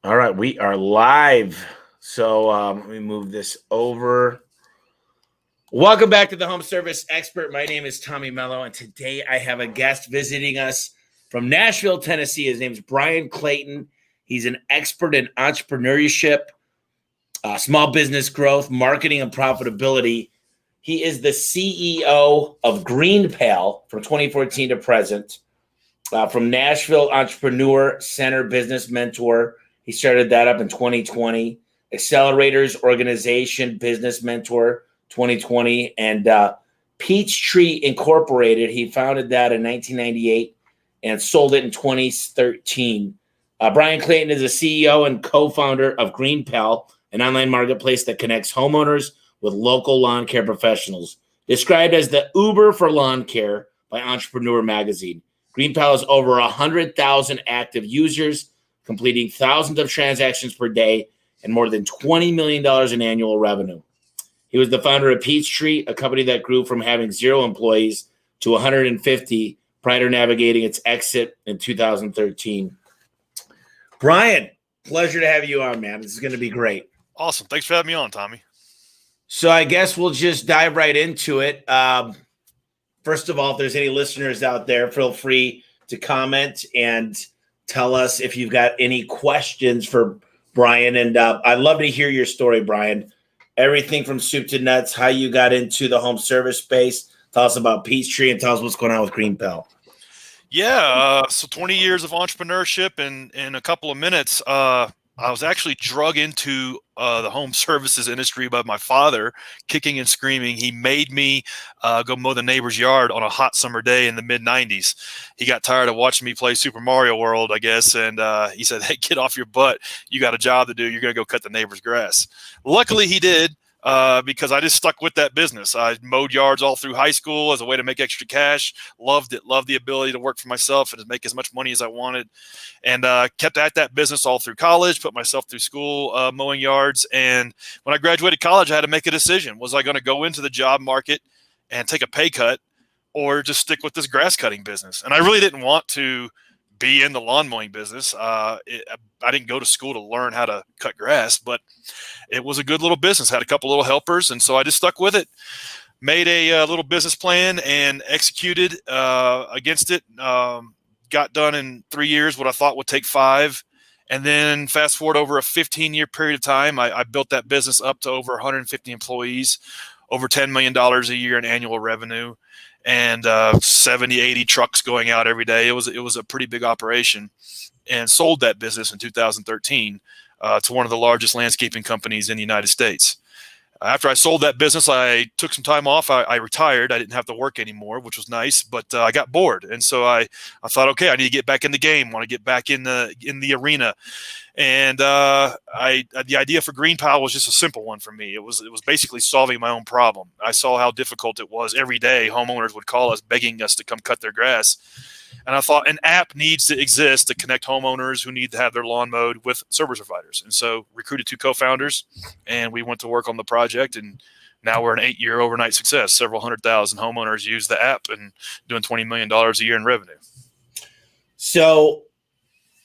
All right, we are live. So let me move this over. Welcome back to the Home Service Expert. My name is Tommy Mello, and today I have a guest visiting us from Nashville, Tennessee. His name is Bryan Clayton. He's an expert in entrepreneurship, small business growth, marketing, and profitability. He is the CEO of GreenPal from 2014 to present. From Nashville Entrepreneur Center Business Mentor. He started that up in 2020. Accelerators Organization Business Mentor 2020. And Peachtree Incorporated, he founded that in 1998 and sold it in 2013. Bryan Clayton is a CEO and co-founder of GreenPal, an online marketplace that connects homeowners with local lawn care professionals. Described as the Uber for lawn care by Entrepreneur Magazine. GreenPal has over 100,000 active users, completing thousands of transactions per day and more than $20 million in annual revenue. He was the founder of Peachtree, a company that grew from having 0 employees to 150 prior to navigating its exit in 2013. Bryan, pleasure to have you on, man. This is going to be great. Awesome. Thanks for having me on, Tommy. So I guess we'll just dive right into it. First of all, if there's any listeners out there, feel free to comment and tell us if you've got any questions for Bryan. And I'd love to hear your story, Bryan. Everything from soup to nuts, how you got into the home service space. Tell us about Peachtree and tell us what's going on with GreenPal. Yeah, so 20 years of entrepreneurship in a couple of minutes. I was actually drug into the home services industry by my father, kicking and screaming. He made me go mow the neighbor's yard on a hot summer day in the mid-'90s. He got tired of watching me play Super Mario World, I guess, and he said, "Hey, get off your butt. You got a job to do. You're going to go cut the neighbor's grass." Luckily, he did. Because I just stuck with that business. I mowed yards all through high school as a way to make extra cash. Loved it. Loved the ability to work for myself and to make as much money as I wanted. And kept at that business all through college, put myself through school mowing yards. And when I graduated college, I had to make a decision. Was I going to go into the job market and take a pay cut or just stick with this grass cutting business? And I really didn't want to be in the lawn mowing business. I didn't go to school to learn how to cut grass, but it was a good little business. Had a couple little helpers, and so I just stuck with it. Made a little business plan and executed against it. Got done in 3 years what I thought would take 5. And then fast forward over a 15-year period of time, I built that business up to over 150 employees, over $10 million a year in annual revenue, and 70, 80 trucks going out every day. It was a pretty big operation, and sold that business in 2013 to one of the largest landscaping companies in the United States. After I sold that business, I took some time off. I retired. I didn't have to work anymore, which was nice, but I got bored. And so I thought, okay, I need to get back in the game, want to get back in the arena. And the idea for GreenPal was just a simple one for me. It was basically solving my own problem. I saw how difficult it was. Every day, homeowners would call us begging us to come cut their grass. And I thought an app needs to exist to connect homeowners who need to have their lawn mowed with service providers. And so recruited 2 co-founders, and we went to work on the project. And now we're an 8-year overnight success. Several 100,000 homeowners use the app and doing $20 million a year in revenue. So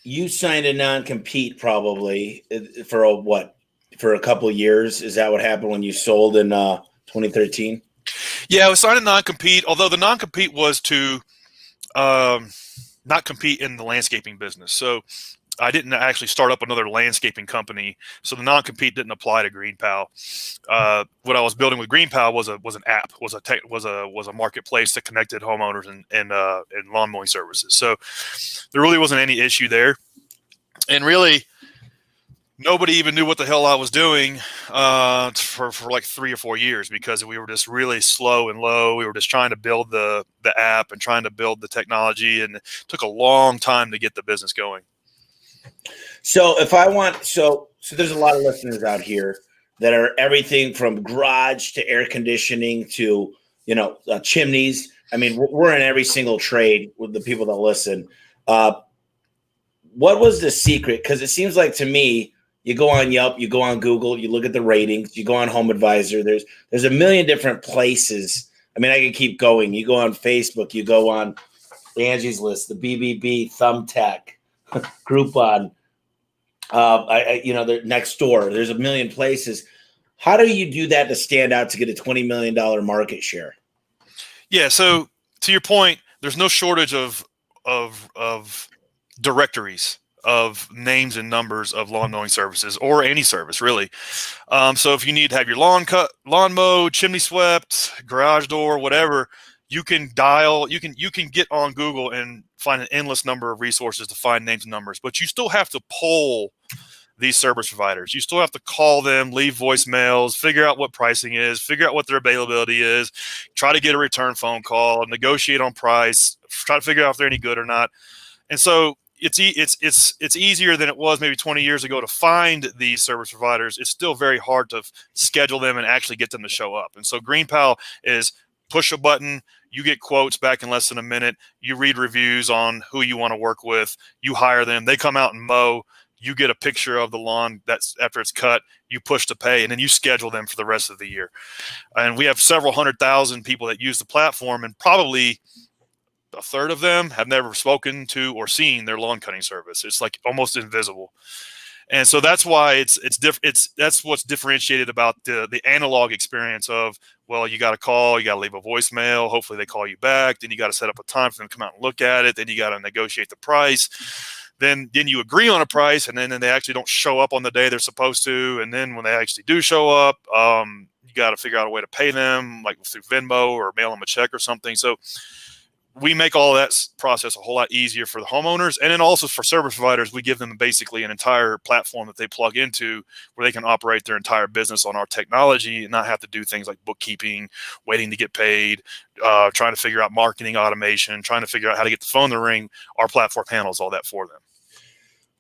you signed a non-compete probably for a couple of years. Is that what happened when you sold in 2013? Yeah, I signed a non-compete, although the non-compete was to not compete in the landscaping business. So I didn't actually start up another landscaping company. So the non-compete didn't apply to GreenPal. What I was building with GreenPal was an app, was a marketplace that connected homeowners and lawn mowing services. So there really wasn't any issue there. And really, nobody even knew what the hell I was doing for like 3 or 4 years, because we were just really slow and low. We were just trying to build the app and trying to build the technology, and it took a long time to get the business going. So so there's a lot of listeners out here that are everything from garage to air conditioning to, chimneys. I mean, we're in every single trade with the people that listen. What was the secret? Because it seems like to me, you go on Yelp, you go on Google, you look at the ratings, you go on Home Advisor. There's a million different places. I mean, I can keep going. You go on Facebook, you go on Angie's List, the BBB, Thumbtack, Groupon. next door. There's a million places. How do you do that to stand out to get a $20 million market share? Yeah. So to your point, there's no shortage of directories of names and numbers of lawn mowing services or any service really. So if you need to have your lawn cut, lawn mowed, chimney swept, garage door, whatever, you can dial, you can get on Google and find an endless number of resources to find names and numbers, but you still have to poll these service providers. You still have to call them, leave voicemails, figure out what pricing is, figure out what their availability is, try to get a return phone call, negotiate on price, try to figure out if they're any good or not. And so it's easier than it was maybe 20 years ago to find these service providers. It's still very hard to schedule them and actually get them to show up. And so GreenPal is push a button, you get quotes back in less than a minute, you read reviews on who you want to work with, you hire them, they come out and mow, you get a picture of the lawn that's after it's cut, you push to pay, and then you schedule them for the rest of the year. And we have several 100,000 people that use the platform, and probably a third of them have never spoken to or seen their lawn cutting service. It's like almost invisible. And so that's why that's what's differentiated about the analog experience of, well, you got to call, you got to leave a voicemail, hopefully they call you back, then you got to set up a time for them to come out and look at it, then you got to negotiate the price. Then you agree on a price, and then they actually don't show up on the day they're supposed to. And then when they actually do show up, you got to figure out a way to pay them, like through Venmo or mail them a check or something. So we make all that process a whole lot easier for the homeowners. And then also for service providers, we give them basically an entire platform that they plug into where they can operate their entire business on our technology and not have to do things like bookkeeping, waiting to get paid, trying to figure out marketing automation, trying to figure out how to get the phone to ring. Our platform handles all that for them.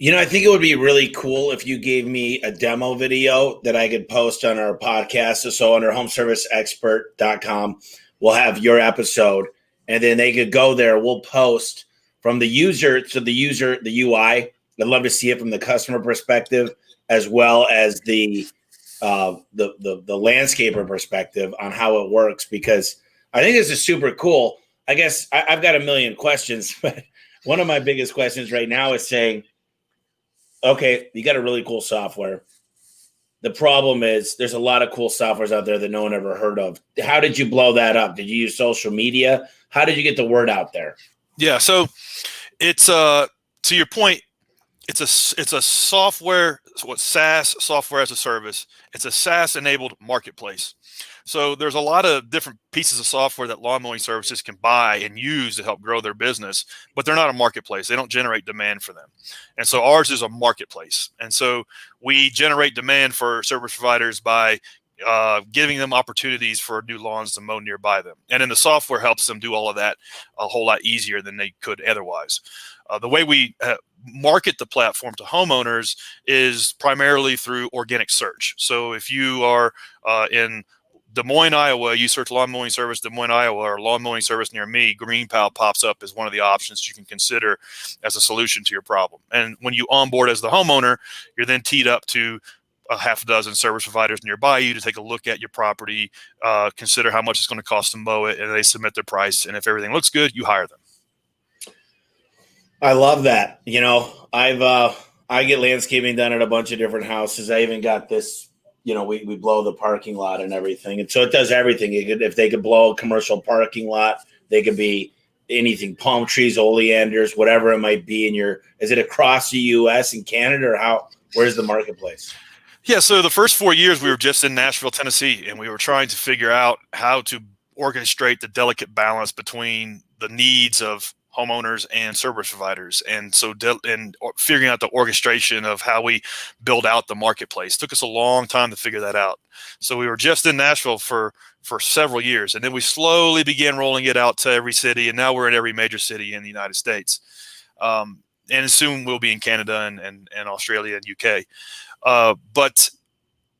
I think it would be really cool if you gave me a demo video that I could post on our podcast. So under homeserviceexpert.com, we'll have your episode, and then they could go there. We'll post from the user to the UI. I'd love to see it from the customer perspective as well as the landscaper perspective on how it works, because I think this is super cool. I guess I've got a million questions, but one of my biggest questions right now is saying, okay, you got a really cool software. The problem is there's a lot of cool softwares out there that no one ever heard of. How did you blow that up? Did you use social media? How did you get the word out there? Yeah, so it's to your point, it's a software, SaaS, software as a service. It's a SaaS enabled marketplace. So there's a lot of different pieces of software that lawn mowing services can buy and use to help grow their business, but they're not a marketplace. They don't generate demand for them. And so ours is a marketplace. And so we generate demand for service providers by giving them opportunities for new lawns to mow nearby them. And then the software helps them do all of that a whole lot easier than they could otherwise. The way we market the platform to homeowners is primarily through organic search. So if you are in Des Moines, Iowa, you search lawn mowing service Des Moines, Iowa, or lawn mowing service near me, GreenPal pops up as one of the options you can consider as a solution to your problem. And when you onboard as the homeowner, you're then teed up to a half a dozen service providers nearby you to take a look at your property, consider how much it's going to cost to mow it, and they submit their price. And if everything looks good, you hire them. I love that. I get landscaping done at a bunch of different houses. I even got this. We blow the parking lot and everything. And so it does everything. If they could blow a commercial parking lot, they could be anything, palm trees, oleanders, whatever it might be. Is it across the US and Canada, or where's the marketplace? Yeah. So the first 4 years we were just in Nashville, Tennessee, and we were trying to figure out how to orchestrate the delicate balance between the needs of homeowners and service providers. And so figuring out the orchestration of how we build out the marketplace took us a long time to figure that out. So we were just in Nashville for several years, and then we slowly began rolling it out to every city. And now we're in every major city in the United States. And soon we'll be in Canada and Australia and UK. But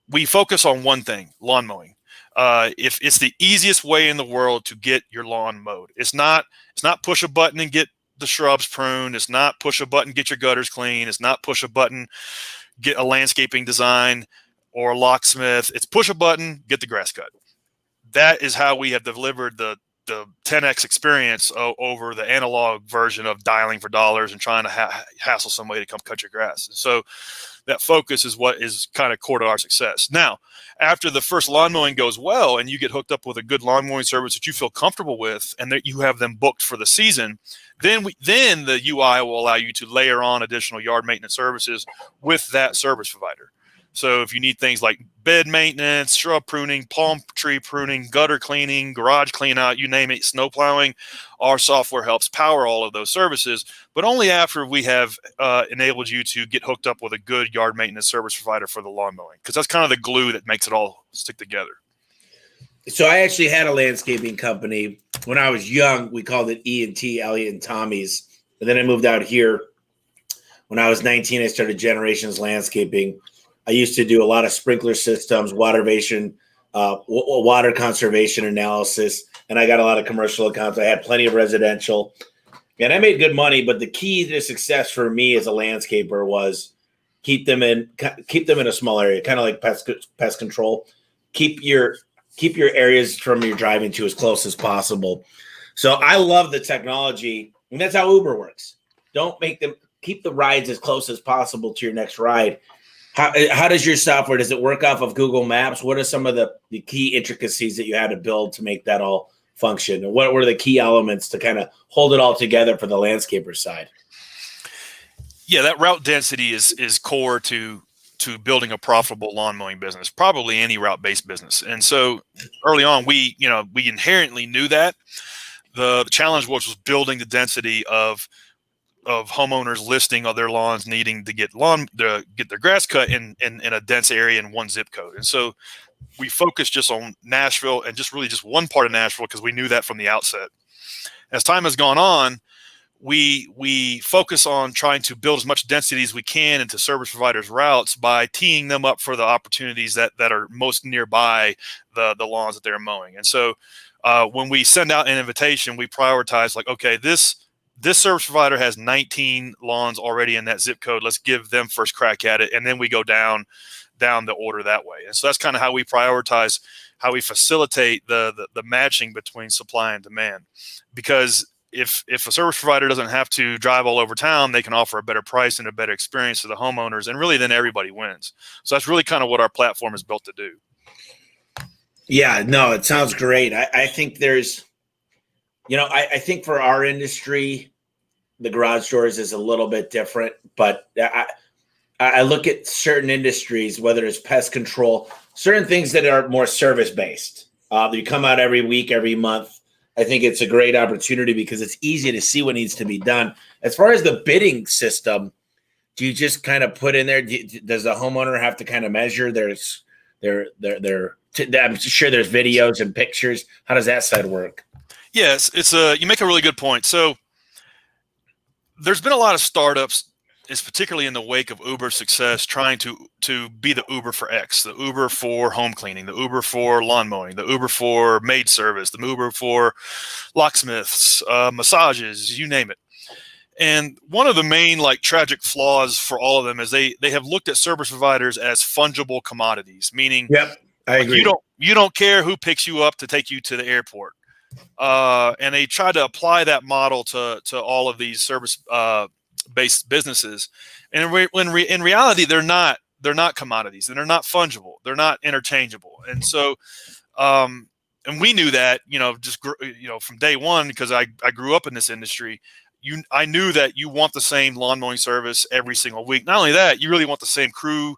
we focus on one thing: lawn mowing. If it's the easiest way in the world to get your lawn mowed. It's not push a button and get the shrubs pruned. It's not push a button, get your gutters clean. It's not push a button, get a landscaping design or a locksmith. It's push a button, get the grass cut. That is how we have delivered the the 10x experience over the analog version of dialing for dollars and trying to hassle somebody to come cut your grass. And so that focus is what is kind of core to our success. Now, after the first lawn mowing goes well and you get hooked up with a good lawn mowing service that you feel comfortable with and that you have them booked for the season, then the UI will allow you to layer on additional yard maintenance services with that service provider. So if you need things like bed maintenance, shrub pruning, palm tree pruning, gutter cleaning, garage clean out, you name it, snow plowing, our software helps power all of those services, but only after we have enabled you to get hooked up with a good yard maintenance service provider for the lawn mowing, because that's kind of the glue that makes it all stick together. So I actually had a landscaping company when I was young. We called it E&T, Elliott and Tommy's. And then I moved out here. When I was 19, I started Generations Landscaping. I used to do a lot of sprinkler systems, water conservation analysis, and I got a lot of commercial accounts. I had plenty of residential, and I made good money. But the key to success for me as a landscaper was keep them in a small area, kind of like pest control. Keep your areas from your driving to as close as possible. So I love the technology, and that's how Uber works. Keep the rides as close as possible to your next ride. How does your software, does it work off of Google Maps? What are some of the key intricacies that you had to build to make that all function? And what were the key elements to kind of hold it all together for the landscaper side? Yeah, that route density is core to building a profitable lawn mowing business, probably any route-based business. And so early on, we inherently knew that. The challenge was building the density of homeowners listing of their lawns needing to get their grass cut in a dense area in one zip code. And so we focused just on Nashville and just one part of Nashville because we knew that from the outset. As time has gone on, we focus on trying to build as much density as we can into service providers' routes by teeing them up for the opportunities that are most nearby the lawns that they're mowing. And so when we send out an invitation, we prioritize like, okay, this service provider has 19 lawns already in that zip code. Let's give them first crack at it. And then we go down the order that way. And so that's kind of how we prioritize, how we facilitate the matching between supply and demand. Because if a service provider doesn't have to drive all over town, they can offer a better price and a better experience to the homeowners. And really then everybody wins. So that's really kind of what our platform is built to do. Yeah, no, it sounds great. I think there's, I think for our industry, the garage doors is a little bit different, but I look at certain industries, whether it's pest control, certain things that are more service-based. You come out every week, every month. I think it's a great opportunity because it's easy to see what needs to be done. As far as the bidding system, do you just kind of put in there? Does the homeowner have to kind of measure I'm sure there's videos and pictures. How does that side work? Yes, you make a really good point. So there's been a lot of startups, is particularly in the wake of Uber's success, trying to be the Uber for X, the Uber for home cleaning, the Uber for lawn mowing, the Uber for maid service, the Uber for locksmiths, massages, you name it. And one of the main tragic flaws for all of them is they have looked at service providers as fungible commodities, meaning yep, I agree. You don't care who picks you up to take you to the airport. And they try to apply that model to all of these service-based businesses, and in reality, they're not commodities, and they're not fungible, they're not interchangeable. And so, and we knew that, from day one, because I grew up in this industry. I knew that you want the same lawn mowing service every single week. Not only that, you really want the same crew,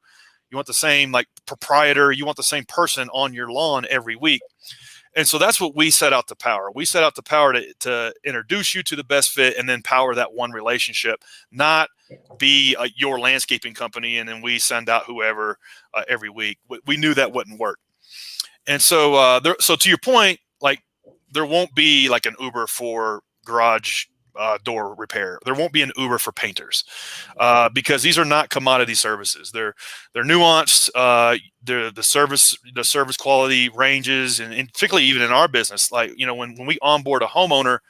you want the same proprietor, you want the same person on your lawn every week. And so that's what we set out to power. We set out to power to introduce you to the best fit and then power that one relationship, not be your landscaping company and then we send out whoever every week. We knew that wouldn't work. And so, so to your point, there won't be an Uber for garage door repair. There won't be an Uber for painters because these are not commodity services. They're nuanced. The service quality ranges, and particularly even in our business, when we onboard a homeowner,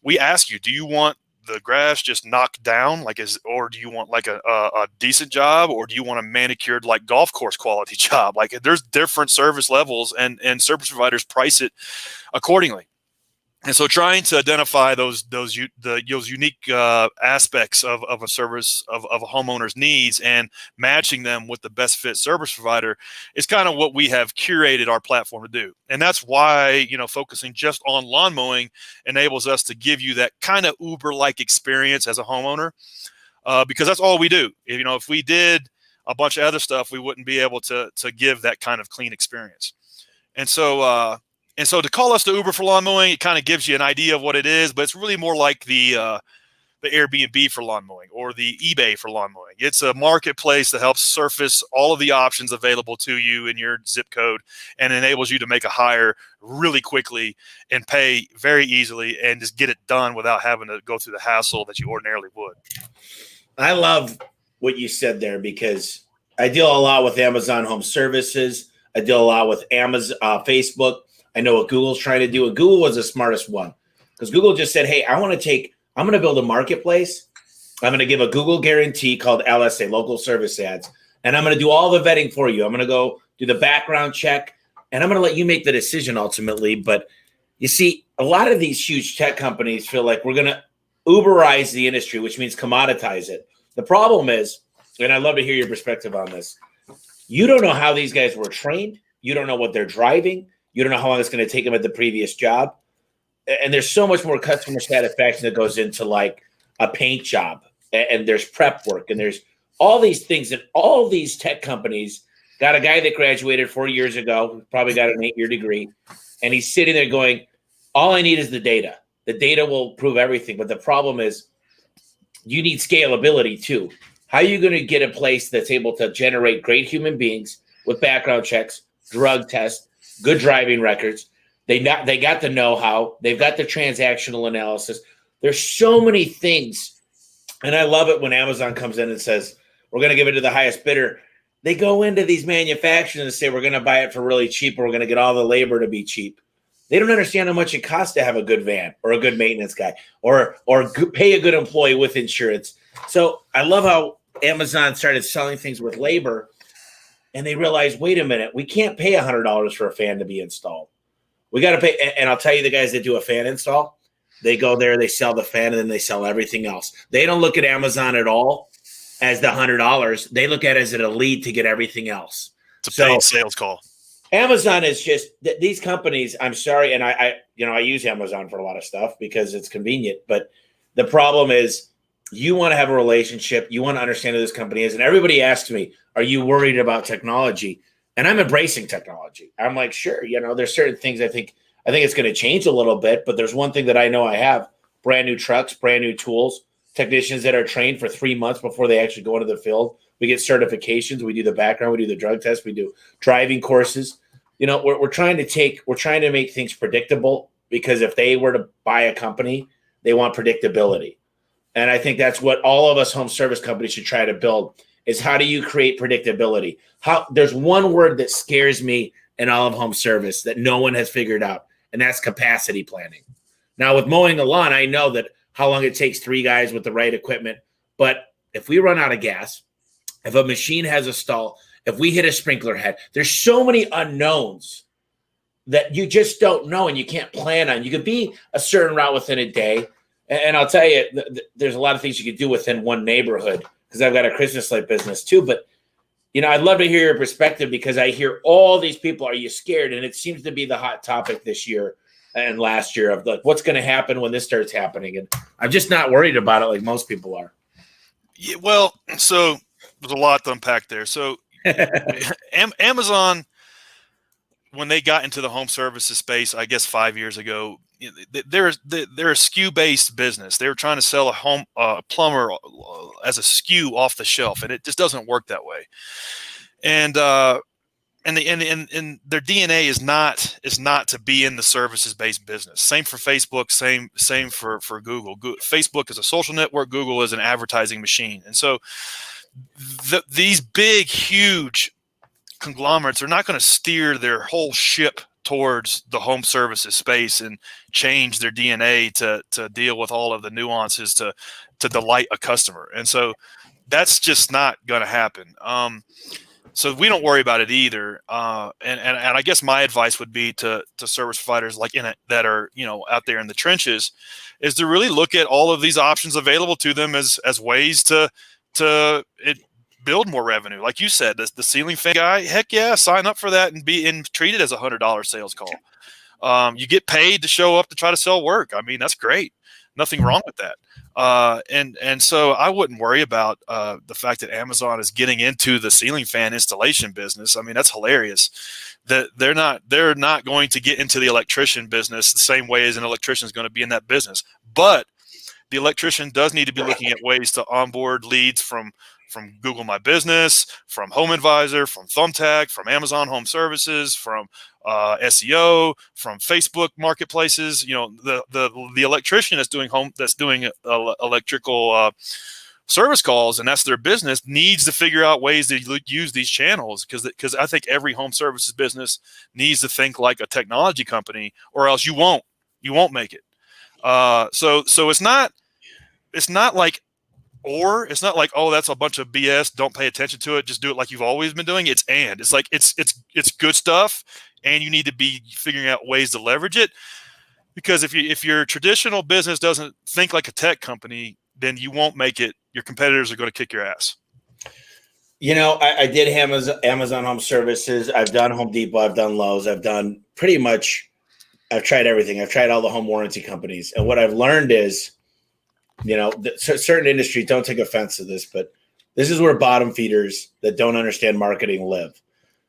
we ask you, do you want the grass just knocked down, or do you want a decent job, or do you want a manicured golf course quality job? There's different service levels, and service providers price it accordingly. And so trying to identify those unique aspects of a service of a homeowner's needs and matching them with the best fit service provider is kind of what we have curated our platform to do. And that's why, focusing just on lawn mowing enables us to give you that kind of Uber-like experience as a homeowner, because that's all we do. If we did a bunch of other stuff, we wouldn't be able to give that kind of clean experience. And so to call us the Uber for lawn mowing, it kind of gives you an idea of what it is, but it's really more like the Airbnb for lawn mowing or the eBay for lawn mowing. It's a marketplace that helps surface all of the options available to you in your zip code and enables you to make a hire really quickly and pay very easily and just get it done without having to go through the hassle that you ordinarily would. I love what you said there because I deal a lot with Amazon Home Services. I deal a lot with Amazon, Facebook. I know what Google's trying to do, and Google was the smartest one because Google just said, hey, I'm going to build a marketplace. I'm going to give a Google guarantee called LSA, local service ads, and I'm going to do all the vetting for you. I'm going to go do the background check, and I'm going to let you make the decision ultimately. But you see, a lot of these huge tech companies feel like we're going to Uberize the industry, which means commoditize it. The problem is, and I'd love to hear your perspective on this, you don't know how these guys were trained. You don't know what they're driving. You don't know how long it's going to take them at the previous job. And there's so much more customer satisfaction that goes into like a paint job. And there's prep work. And there's all these things. And all these tech companies got a guy that graduated 4 years ago, probably got an 8-year degree. And he's sitting there going, all I need is the data. The data will prove everything. But the problem is you need scalability too. How are you going to get a place that's able to generate great human beings with background checks, drug tests, good driving records? They got the know-how. They've got the transactional analysis. There's so many things. And I love it when Amazon comes in and says, we're going to give it to the highest bidder. They go into these manufacturers and say, we're going to buy it for really cheap, or we're going to get all the labor to be cheap. They don't understand how much it costs to have a good van or a good maintenance guy or pay a good employee with insurance. So I love how Amazon started selling things with labor, and they realized, wait a minute, we can't pay $100 for a fan to be installed. We got to pay. And I'll tell you, the guys that do a fan install, they go there, they sell the fan, and then they sell everything else. They don't look at Amazon at all as the $100. They look at it as a lead to get everything else. It's a paid sales call. Amazon is just these companies. I'm sorry, and I use Amazon for a lot of stuff because it's convenient. But the problem is, you want to have a relationship. You want to understand who this company is. And everybody asks me, "Are you worried about technology?" And I'm embracing technology. I'm like, sure. There's certain things I think it's going to change a little bit. But there's one thing that I know I have: brand new trucks, brand new tools, technicians that are trained for 3 months before they actually go into the field. We get certifications. We do the background. We do the drug test. We do driving courses. We're trying to make things predictable, because if they were to buy a company, they want predictability. And I think that's what all of us home service companies should try to build, is how do you create predictability? There's one word that scares me in all of home service that no one has figured out, and that's capacity planning. Now, with mowing the lawn, I know that how long it takes 3 guys with the right equipment. But if we run out of gas, if a machine has a stall, if we hit a sprinkler head, there's so many unknowns that you just don't know and you can't plan on. You could be a certain route within a day. And I'll tell you, there's a lot of things you could do within one neighborhood, because I've got a Christmas light business too. But, I'd love to hear your perspective, because I hear all these people, are you scared? And it seems to be the hot topic this year and last year of like, what's going to happen when this starts happening? And I'm just not worried about it like most people are. Yeah, well, so there's a lot to unpack there. So Amazon, when they got into the home services space, I guess 5 years ago, they're a SKU-based business. They were trying to sell a plumber as a SKU off the shelf, and it just doesn't work that way. And their DNA is not to be in the services-based business. Same for Facebook. Same for Google. Facebook is a social network. Google is an advertising machine. And so these big, huge conglomerates are not going to steer their whole ship towards the home services space and change their DNA to deal with all of the nuances to delight a customer. And so that's just not going to happen. So we don't worry about it either. And I guess my advice would be to service providers like that are, out there in the trenches, is to really look at all of these options available to them as ways to build more revenue. Like you said, the ceiling fan guy, heck yeah, sign up for that and treat it as $100 sales call. You get paid to show up to try to sell work. I mean, that's great. Nothing wrong with that. And so I wouldn't worry about the fact that Amazon is getting into the ceiling fan installation business. I mean, that's hilarious. That they're not going to get into the electrician business the same way as an electrician is going to be in that business. But the electrician does need to be looking at ways to onboard leads from Google My Business, from Home Advisor, from Thumbtack, from Amazon Home Services, from SEO, from Facebook marketplaces. The electrician that's doing electrical service calls, and that's their business, needs to figure out ways to use these channels, because I think every home services business needs to think like a technology company, or else you won't make it. So it's not like oh, that's a bunch of BS, don't pay attention to it, just do it like you've always been doing. It's like it's good stuff, and you need to be figuring out ways to leverage it, because if your traditional business doesn't think like a tech company, then you won't make it. Your competitors are going to kick your ass. I did Amazon Home Services. I've done Home Depot. I've done Lowe's. I've done pretty much. I've tried everything. I've tried all the home warranty companies, and what I've learned is, certain industries, don't take offense to this, but this is where bottom feeders that don't understand marketing live.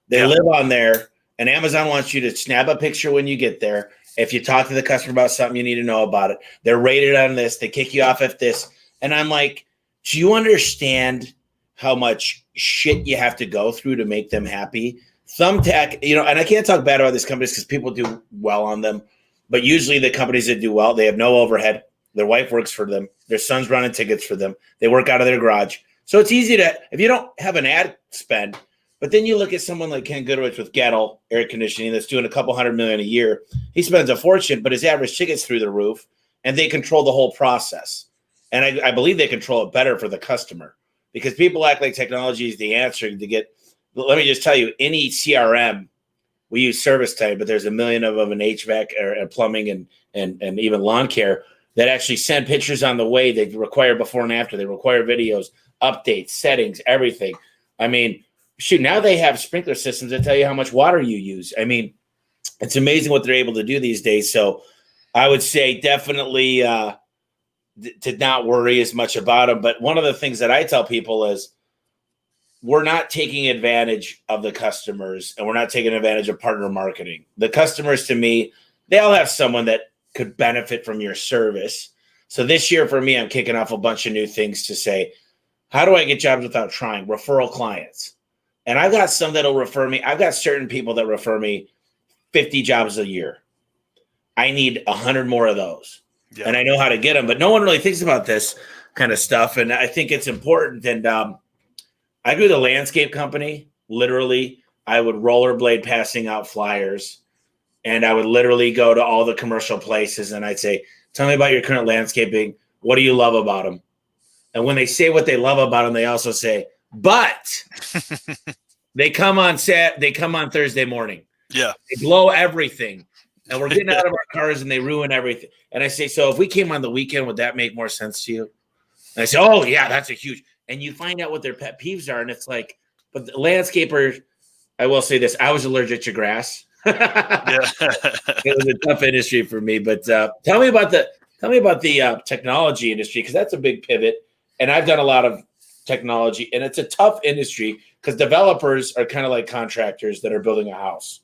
They live on there, and Amazon wants you to snap a picture when you get there. If you talk to the customer about something, you need to know about it. They're rated on this. They kick you off at this. And I'm like, do you understand how much shit you have to go through to make them happy? Thumbtack, and I can't talk bad about these companies because people do well on them. But usually the companies that do well, they have no overhead. Their wife works for them. Their son's running tickets for them. They work out of their garage. So it's easy if you don't have an ad spend, but then you look at someone like Ken Goodrich with Gettle Air Conditioning that's doing a couple $100 million a year. He spends a fortune, but his average ticket's through the roof, and they control the whole process. And I believe they control it better for the customer, because people act like technology is the answer to get. Let me just tell you, any CRM, we use service type, but there's a million of them in HVAC or plumbing and even lawn care that actually send pictures on the way. They require before and after. They require videos, updates, settings, everything. I mean, shoot, now they have sprinkler systems that tell you how much water you use. I mean, it's amazing what they're able to do these days. So I would say definitely to not worry as much about them. But one of the things that I tell people is, we're not taking advantage of the customers, and we're not taking advantage of partner marketing. The customers, to me, they all have someone that could benefit from your service. So this year for me, I'm kicking off a bunch of new things to say, how do I get jobs without trying? Referral clients. And I've got some that'll refer me. I've got certain people that refer me 50 jobs a year. I need 100 more of those. Yeah. And I know how to get them, but no one really thinks about this kind of stuff. And I think it's important. And I do the landscape company. Literally, I would rollerblade passing out flyers, and I would literally go to all the commercial places, and I'd say, tell me about your current landscaping. What do you love about them? And when they say what they love about them, they also say, but they come on Thursday morning. Yeah. They blow everything. And we're getting out of our cars and they ruin everything. And I say, so if we came on the weekend, would that make more sense to you? And I say, oh yeah, that's a huge. And you find out what their pet peeves are. And it's like, but the landscapers, I will say this, I was allergic to grass. Yeah. It was a tough industry for me, but tell me about the technology industry, because that's a big pivot. And I've done a lot of technology, and it's a tough industry because developers are kind of like contractors that are building a house.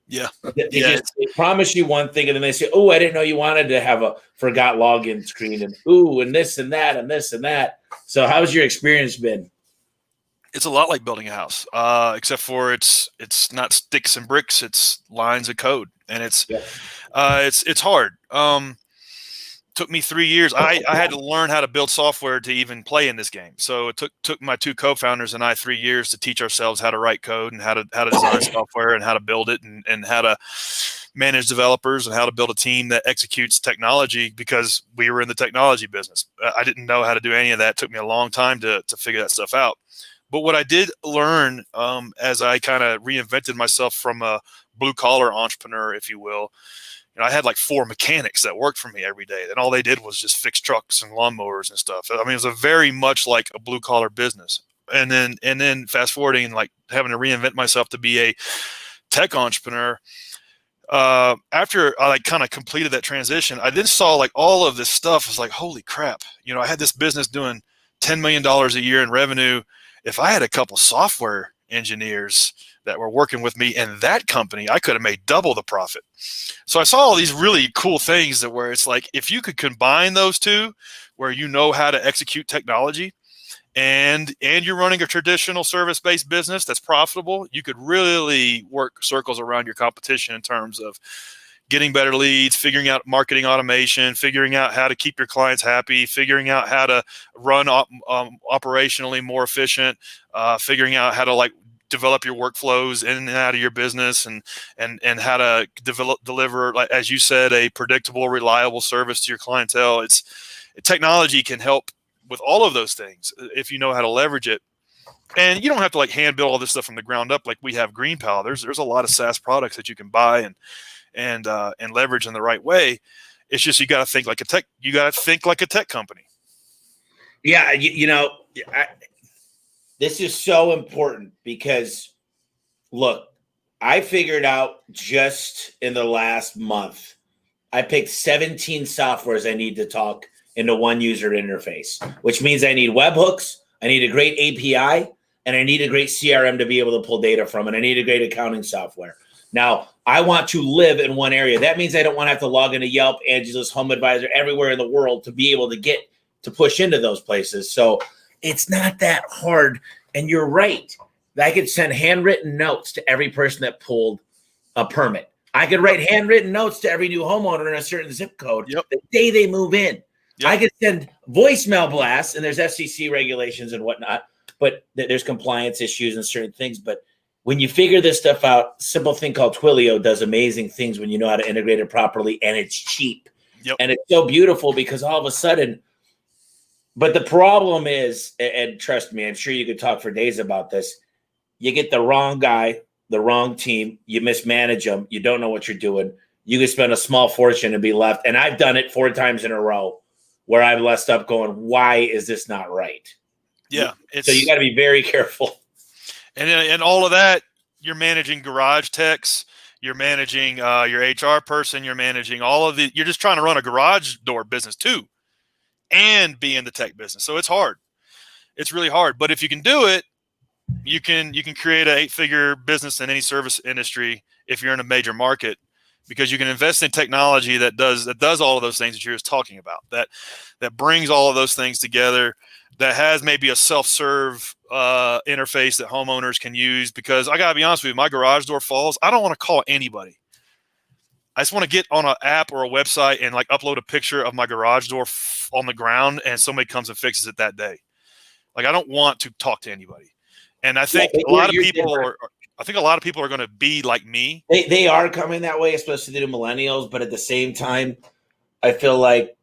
Yeah. They promise you one thing, and then they say, oh, I didn't know you wanted to have a forgot login screen, and ooh, and this and that and this and that. So how's your experience been? It's a lot like building a house, except for it's not sticks and bricks; it's lines of code, and it's hard. Took me 3 years. I had to learn how to build software to even play in this game. So it took my two co-founders and I 3 years to teach ourselves how to write code and how to design software and how to build it and how to manage developers and how to build a team that executes technology, because we were in the technology business. I didn't know how to do any of that. It took me a long time to figure that stuff out. But what I did learn as I kind of reinvented myself from a blue collar entrepreneur, if you will, I had like 4 mechanics that worked for me every day, and all they did was just fix trucks and lawnmowers and stuff. I mean, it was a very much like a blue collar business. And then fast forwarding and like having to reinvent myself to be a tech entrepreneur. After I like kind of completed that transition, I then saw like all of this stuff. I was like, holy crap! I had this business doing $10 million a year in revenue. If I had a couple software engineers that were working with me in that company, I could have made double the profit. So I saw all these really cool things that where it's like, if you could combine those two, where you know how to execute technology and you're running a traditional service-based business that's profitable, you could really work circles around your competition in terms of getting better leads, figuring out marketing automation, figuring out how to keep your clients happy, figuring out how to run operationally more efficient, figuring out how to like develop your workflows in and out of your business, and how to deliver, like as you said, a predictable, reliable service to your clientele. Technology can help with all of those things if you know how to leverage it. And you don't have to like hand build all this stuff from the ground up like we have GreenPal. There's a lot of SaaS products that you can buy and leverage in the right way. It's just you got to think like a tech. You got to think like a tech company. Yeah, this is so important because, look, I figured out just in the last month, I picked 17 softwares I need to talk into one user interface, which means I need webhooks, I need a great API, and I need a great CRM to be able to pull data from, and I need a great accounting software. Now, I want to live in one area. That means I don't want to have to log into Yelp, Angela's Home Advisor, everywhere in the world to be able to get to push into those places. So it's not that hard. And you're right. I could send handwritten notes to every person that pulled a permit. I could write handwritten notes to every new homeowner in a certain zip code the day they move in. Yep. I could send voicemail blasts, and there's FCC regulations and whatnot, but there's compliance issues and certain things. But when you figure this stuff out, simple thing called Twilio does amazing things when you know how to integrate it properly, and it's cheap. Yep. And it's so beautiful because all of a sudden, but the problem is, and trust me, I'm sure you could talk for days about this, you get the wrong guy, the wrong team, you mismanage them, you don't know what you're doing, you could spend a small fortune and be left. And I've done it 4 times in a row where I've messed up going, why is this not right? Yeah. So you got to be very careful. And all of that, you're managing garage techs, you're managing your HR person, you're managing all of you're just trying to run a garage door business too, and be in the tech business. So it's hard. It's really hard. But if you can do it, you can create an 8-figure business in any service industry if you're in a major market, because you can invest in technology that does all of those things that you're just talking about, that brings all of those things together, that has maybe a self-serve interface that homeowners can use. Because I gotta be honest with you, my garage door falls, I don't want to call anybody. I just want to get on an app or a website and like upload a picture of my garage door on the ground, and somebody comes and fixes it that day. Like, I don't want to talk to anybody. And I think a lot of people are going to be like me. They are coming that way, especially the millennials. But at the same time, I feel like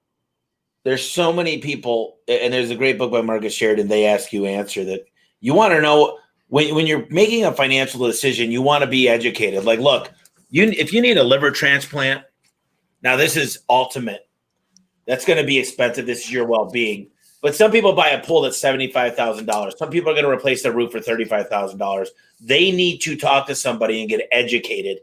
there's so many people, and there's a great book by Marcus Sheridan, They Ask You Answer, that you want to know when you're making a financial decision, you want to be educated. Like, look, if you need a liver transplant, now this is ultimate. That's going to be expensive. This is your well-being. But some people buy a pool that's $75,000. Some people are going to replace their roof for $35,000. They need to talk to somebody and get educated,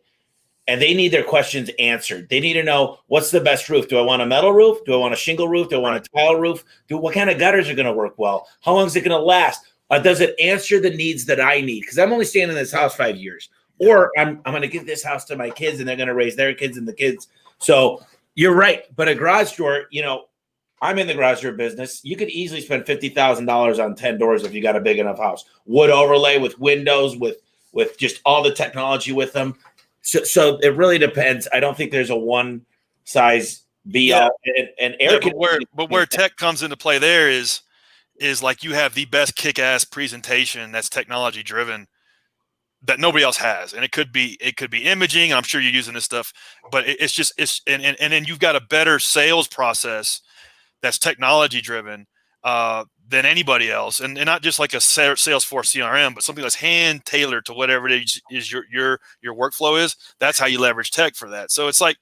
and they need their questions answered. They need to know, what's the best roof? Do I want a metal roof? Do I want a shingle roof? Do I want a tile roof? What kind of gutters are going to work well? How long is it going to last? Does it answer the needs that I need? Because I'm only staying in this house 5 years. Or I'm going to give this house to my kids, and they're going to raise their kids and the kids. So you're right. But a garage door, I'm in the garage door business. You could easily spend $50,000 on 10 doors if you got a big enough house. Wood overlay with windows, with just all the technology with them. So it really depends. I don't think there's a one size be all. And Eric, but where tech comes into play there is like you have the best kick-ass presentation that's technology driven that nobody else has. And it could be imaging. I'm sure you're using this stuff, but and then you've got a better sales process that's technology driven, than anybody else, and not just like a Salesforce CRM, but something that's hand tailored to whatever it is your workflow is. That's how you leverage tech for that. So it's like,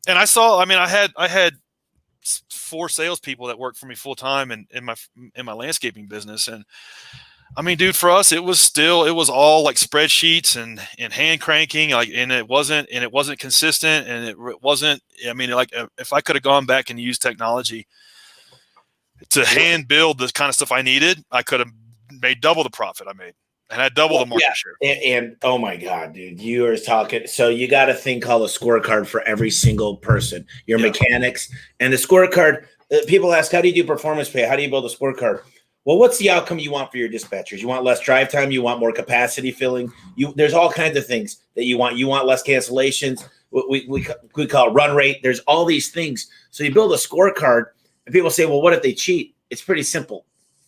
and I had 4 salespeople that worked for me full time in my landscaping business, and I mean, dude, for us, it was all like spreadsheets and hand cranking, like, and it wasn't consistent, and it wasn't. I mean, like, if I could have gone back and used technology to hand build the kind of stuff I needed, I could have made double the profit I made, and had double the market share. And oh my God, dude, you are talking. So you got a thing called a scorecard for every single person, your mechanics, and the scorecard. People ask, how do you do performance pay? How do you build a scorecard? Well, what's the outcome you want for your dispatchers? You want less drive time. You want more capacity filling. There's all kinds of things that you want. You want less cancellations. We call it run rate. There's all these things. So you build a scorecard, and people say, well, what if they cheat? It's pretty simple.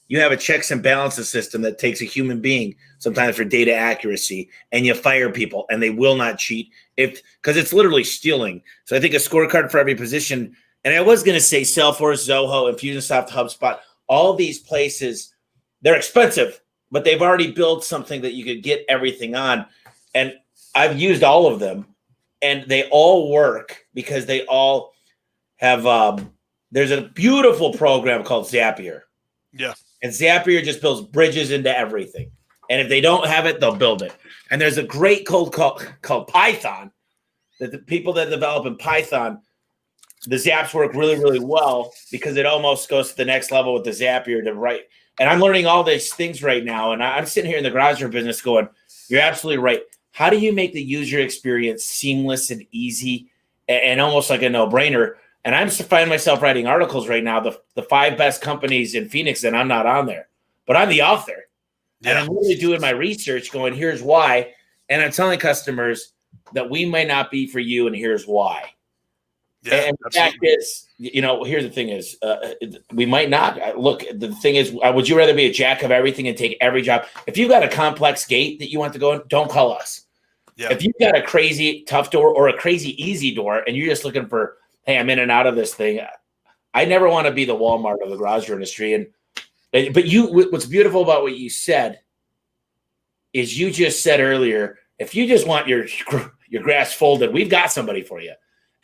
You have a checks and balances system that takes a human being sometimes for data accuracy, and you fire people, and they will not cheat because it's literally stealing. So I think a scorecard for every position. And I was going to say Salesforce, Zoho, Infusionsoft, HubSpot. All these places, they're expensive, but they've already built something that you could get everything on. And I've used all of them, and they all work because they all have there's a beautiful program called Zapier. Yeah. And Zapier just builds bridges into everything. And if they don't have it, they'll build it. And there's a great code called Python that the people that develop in Python, the Zaps work really, really well because it almost goes to the next level with the Zapier to write. And I'm learning all these things right now. And I'm sitting here in the garage door business going, you're absolutely right. How do you make the user experience seamless and easy and almost like a no-brainer? And I'm finding myself writing articles right now, the 5 best companies in Phoenix, and I'm not on there. But I'm the author. Yeah. And I'm really doing my research going, here's why. And I'm telling customers that we may not be for you, and here's why. Yeah, and the fact is, here's the thing is, we might not. Look, the thing is, would you rather be a jack of everything and take every job? If you've got a complex gate that you want to go in, don't call us. Yeah. If you've got a crazy tough door or a crazy easy door and you're just looking for, hey, I'm in and out of this thing, I never want to be the Walmart of the garage door industry. But what's beautiful about what you said is you just said earlier, if you just want your grass folded, we've got somebody for you.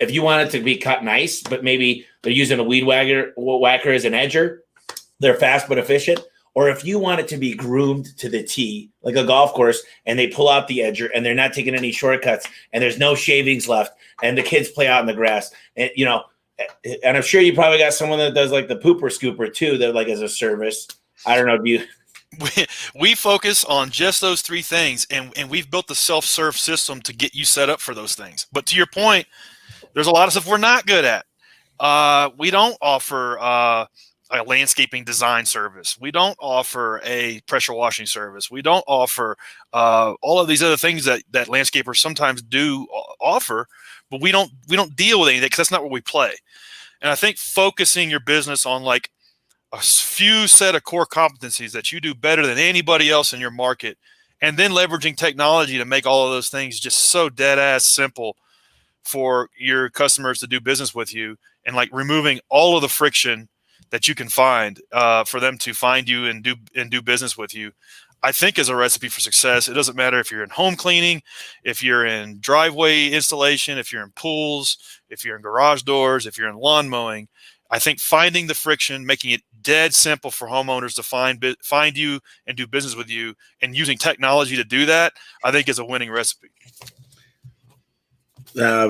If you want it to be cut nice, but maybe they're using a weed whacker as an edger, they're fast but efficient. Or if you want it to be groomed to the T, like a golf course, and they pull out the edger and they're not taking any shortcuts and there's no shavings left and the kids play out in the grass. And, and I'm sure you probably got someone that does like the pooper scooper too, that like as a service. I don't know if you... We focus on just those 3 things, and we've built the self-serve system to get you set up for those things. But to your point, there's a lot of stuff we're not good at. We don't offer a landscaping design service. We don't offer a pressure washing service. We don't offer all of these other things that landscapers sometimes do offer, but we don't deal with anything because that's not where we play. And I think focusing your business on like a few set of core competencies that you do better than anybody else in your market, and then leveraging technology to make all of those things just so dead ass simple for your customers to do business with you, and like removing all of the friction that you can find for them to find you and do business with you, I think is a recipe for success. It doesn't matter if you're in home cleaning, if you're in driveway installation, if you're in pools, if you're in garage doors, if you're in lawn mowing. I think finding the friction, making it dead simple for homeowners to find you and do business with you, and using technology to do that, I think is a winning recipe. I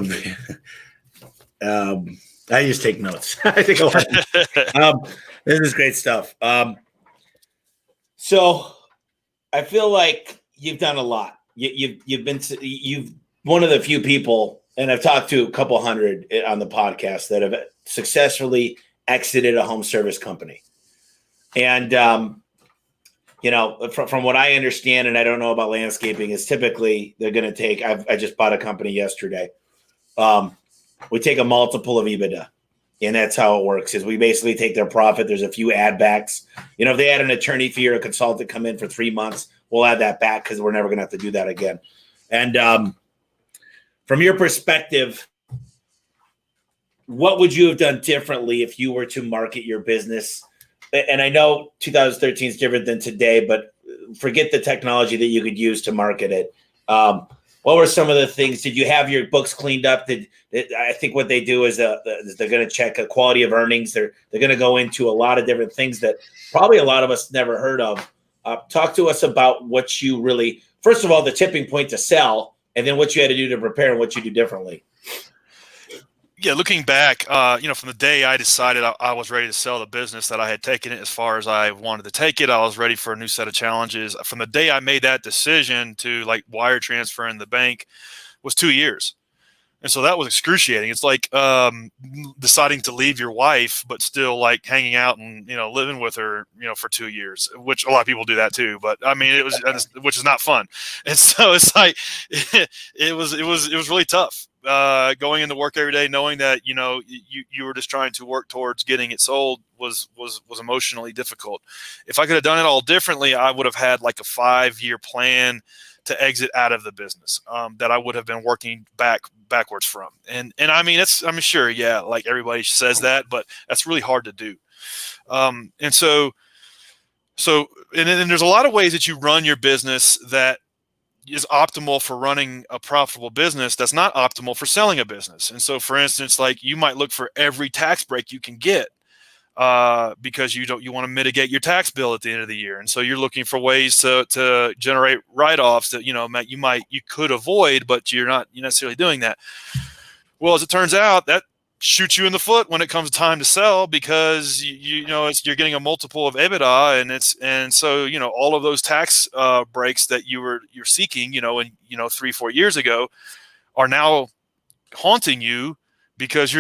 just take notes. I think this is great stuff. So I feel like you've done a lot. You've been one of the few people, and I've talked to a couple hundred on the podcast that have successfully exited a home service company. And from what I understand, and I don't know about landscaping, is typically they're going to take. I just bought a company yesterday. We take a multiple of EBITDA, and that's how it works. Is we basically take their profit. There's a few add backs. If they had an attorney fee or a consultant come in for 3 months, we'll add that back because we're never going to have to do that again. And from your perspective, what would you have done differently if you were to market your business and I know 2013 is different than today, but forget the technology that you could use to market it. What were some of the things? Did you have your books cleaned up? I think what they do is they're going to check a quality of earnings. They're going to go into a lot of different things that probably a lot of us never heard of. Talk to us about what you really, first of all, the tipping point to sell, and then what you had to do to prepare and what you do differently. Yeah, looking back, from the day I decided I was ready to sell the business, that I had taken it as far as I wanted to take it, I was ready for a new set of challenges. From the day I made that decision to like wire transfer in the bank was 2 years. And so that was excruciating. It's like deciding to leave your wife, but still like hanging out and, living with her, for 2 years, which a lot of people do that too. But I mean, which is not fun. And so it's like, it was really tough. Going into work every day, knowing that, you were just trying to work towards getting it sold was emotionally difficult. If I could have done it all differently, I would have had like a 5-year plan to exit out of the business that I would have been working backwards from. And I mean, I'm sure, yeah, like everybody says that, but that's really hard to do. And then there's a lot of ways that you run your business that is optimal for running a profitable business that's not optimal for selling a business. And so, for instance, like you might look for every tax break you can get because you want to mitigate your tax bill at the end of the year. And so you're looking for ways to generate write-offs that, you could avoid, but you're necessarily doing that. Well, as it turns out, that shoots you in the foot when it comes time to sell, because you're getting a multiple of EBITDA, and so all of those tax breaks that you're seeking, 3-4 years ago, are now haunting you, because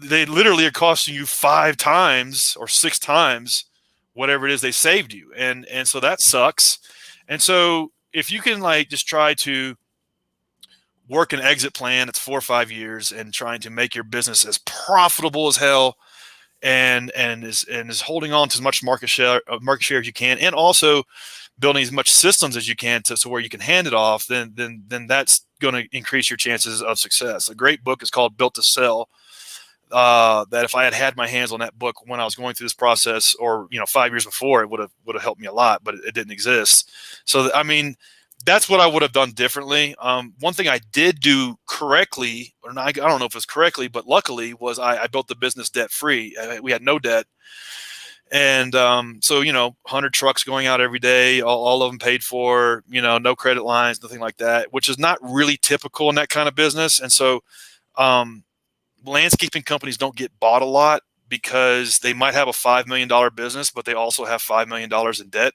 they literally are costing you 5 times or 6 times whatever it is they saved you, and so that sucks. And so if you can like just try to work an exit plan, it's 4 or 5 years, and trying to make your business as profitable as hell, and is holding on to as much market share as you can, and also building as much systems as you can to where you can hand it off, then that's going to increase your chances of success. A great book is called Built to Sell. That if I had my hands on that book when I was going through this process, or 5 years before, it would have helped me a lot, but it didn't exist. So I mean, that's what I would have done differently. One thing I did do correctly, or not, I don't know if it was correctly, but luckily, was I built the business debt free. We had no debt. And so, 100 trucks going out every day, all of them paid for, no credit lines, nothing like that, which is not really typical in that kind of business. And so landscaping companies don't get bought a lot because they might have a $5 million business, but they also have $5 million in debt.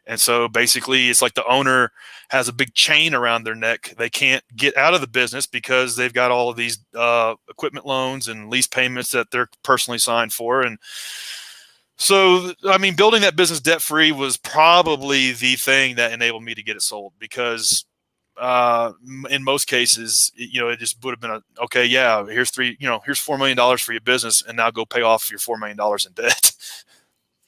And so basically it's like the owner has a big chain around their neck. They can't get out of the business because they've got all of these equipment loans and lease payments that they're personally signed for. And so, I mean, building that business debt free was probably the thing that enabled me to get it sold, because in most cases, it just would have been okay, yeah, here's $4 million for your business, and now go pay off your $4 million in debt.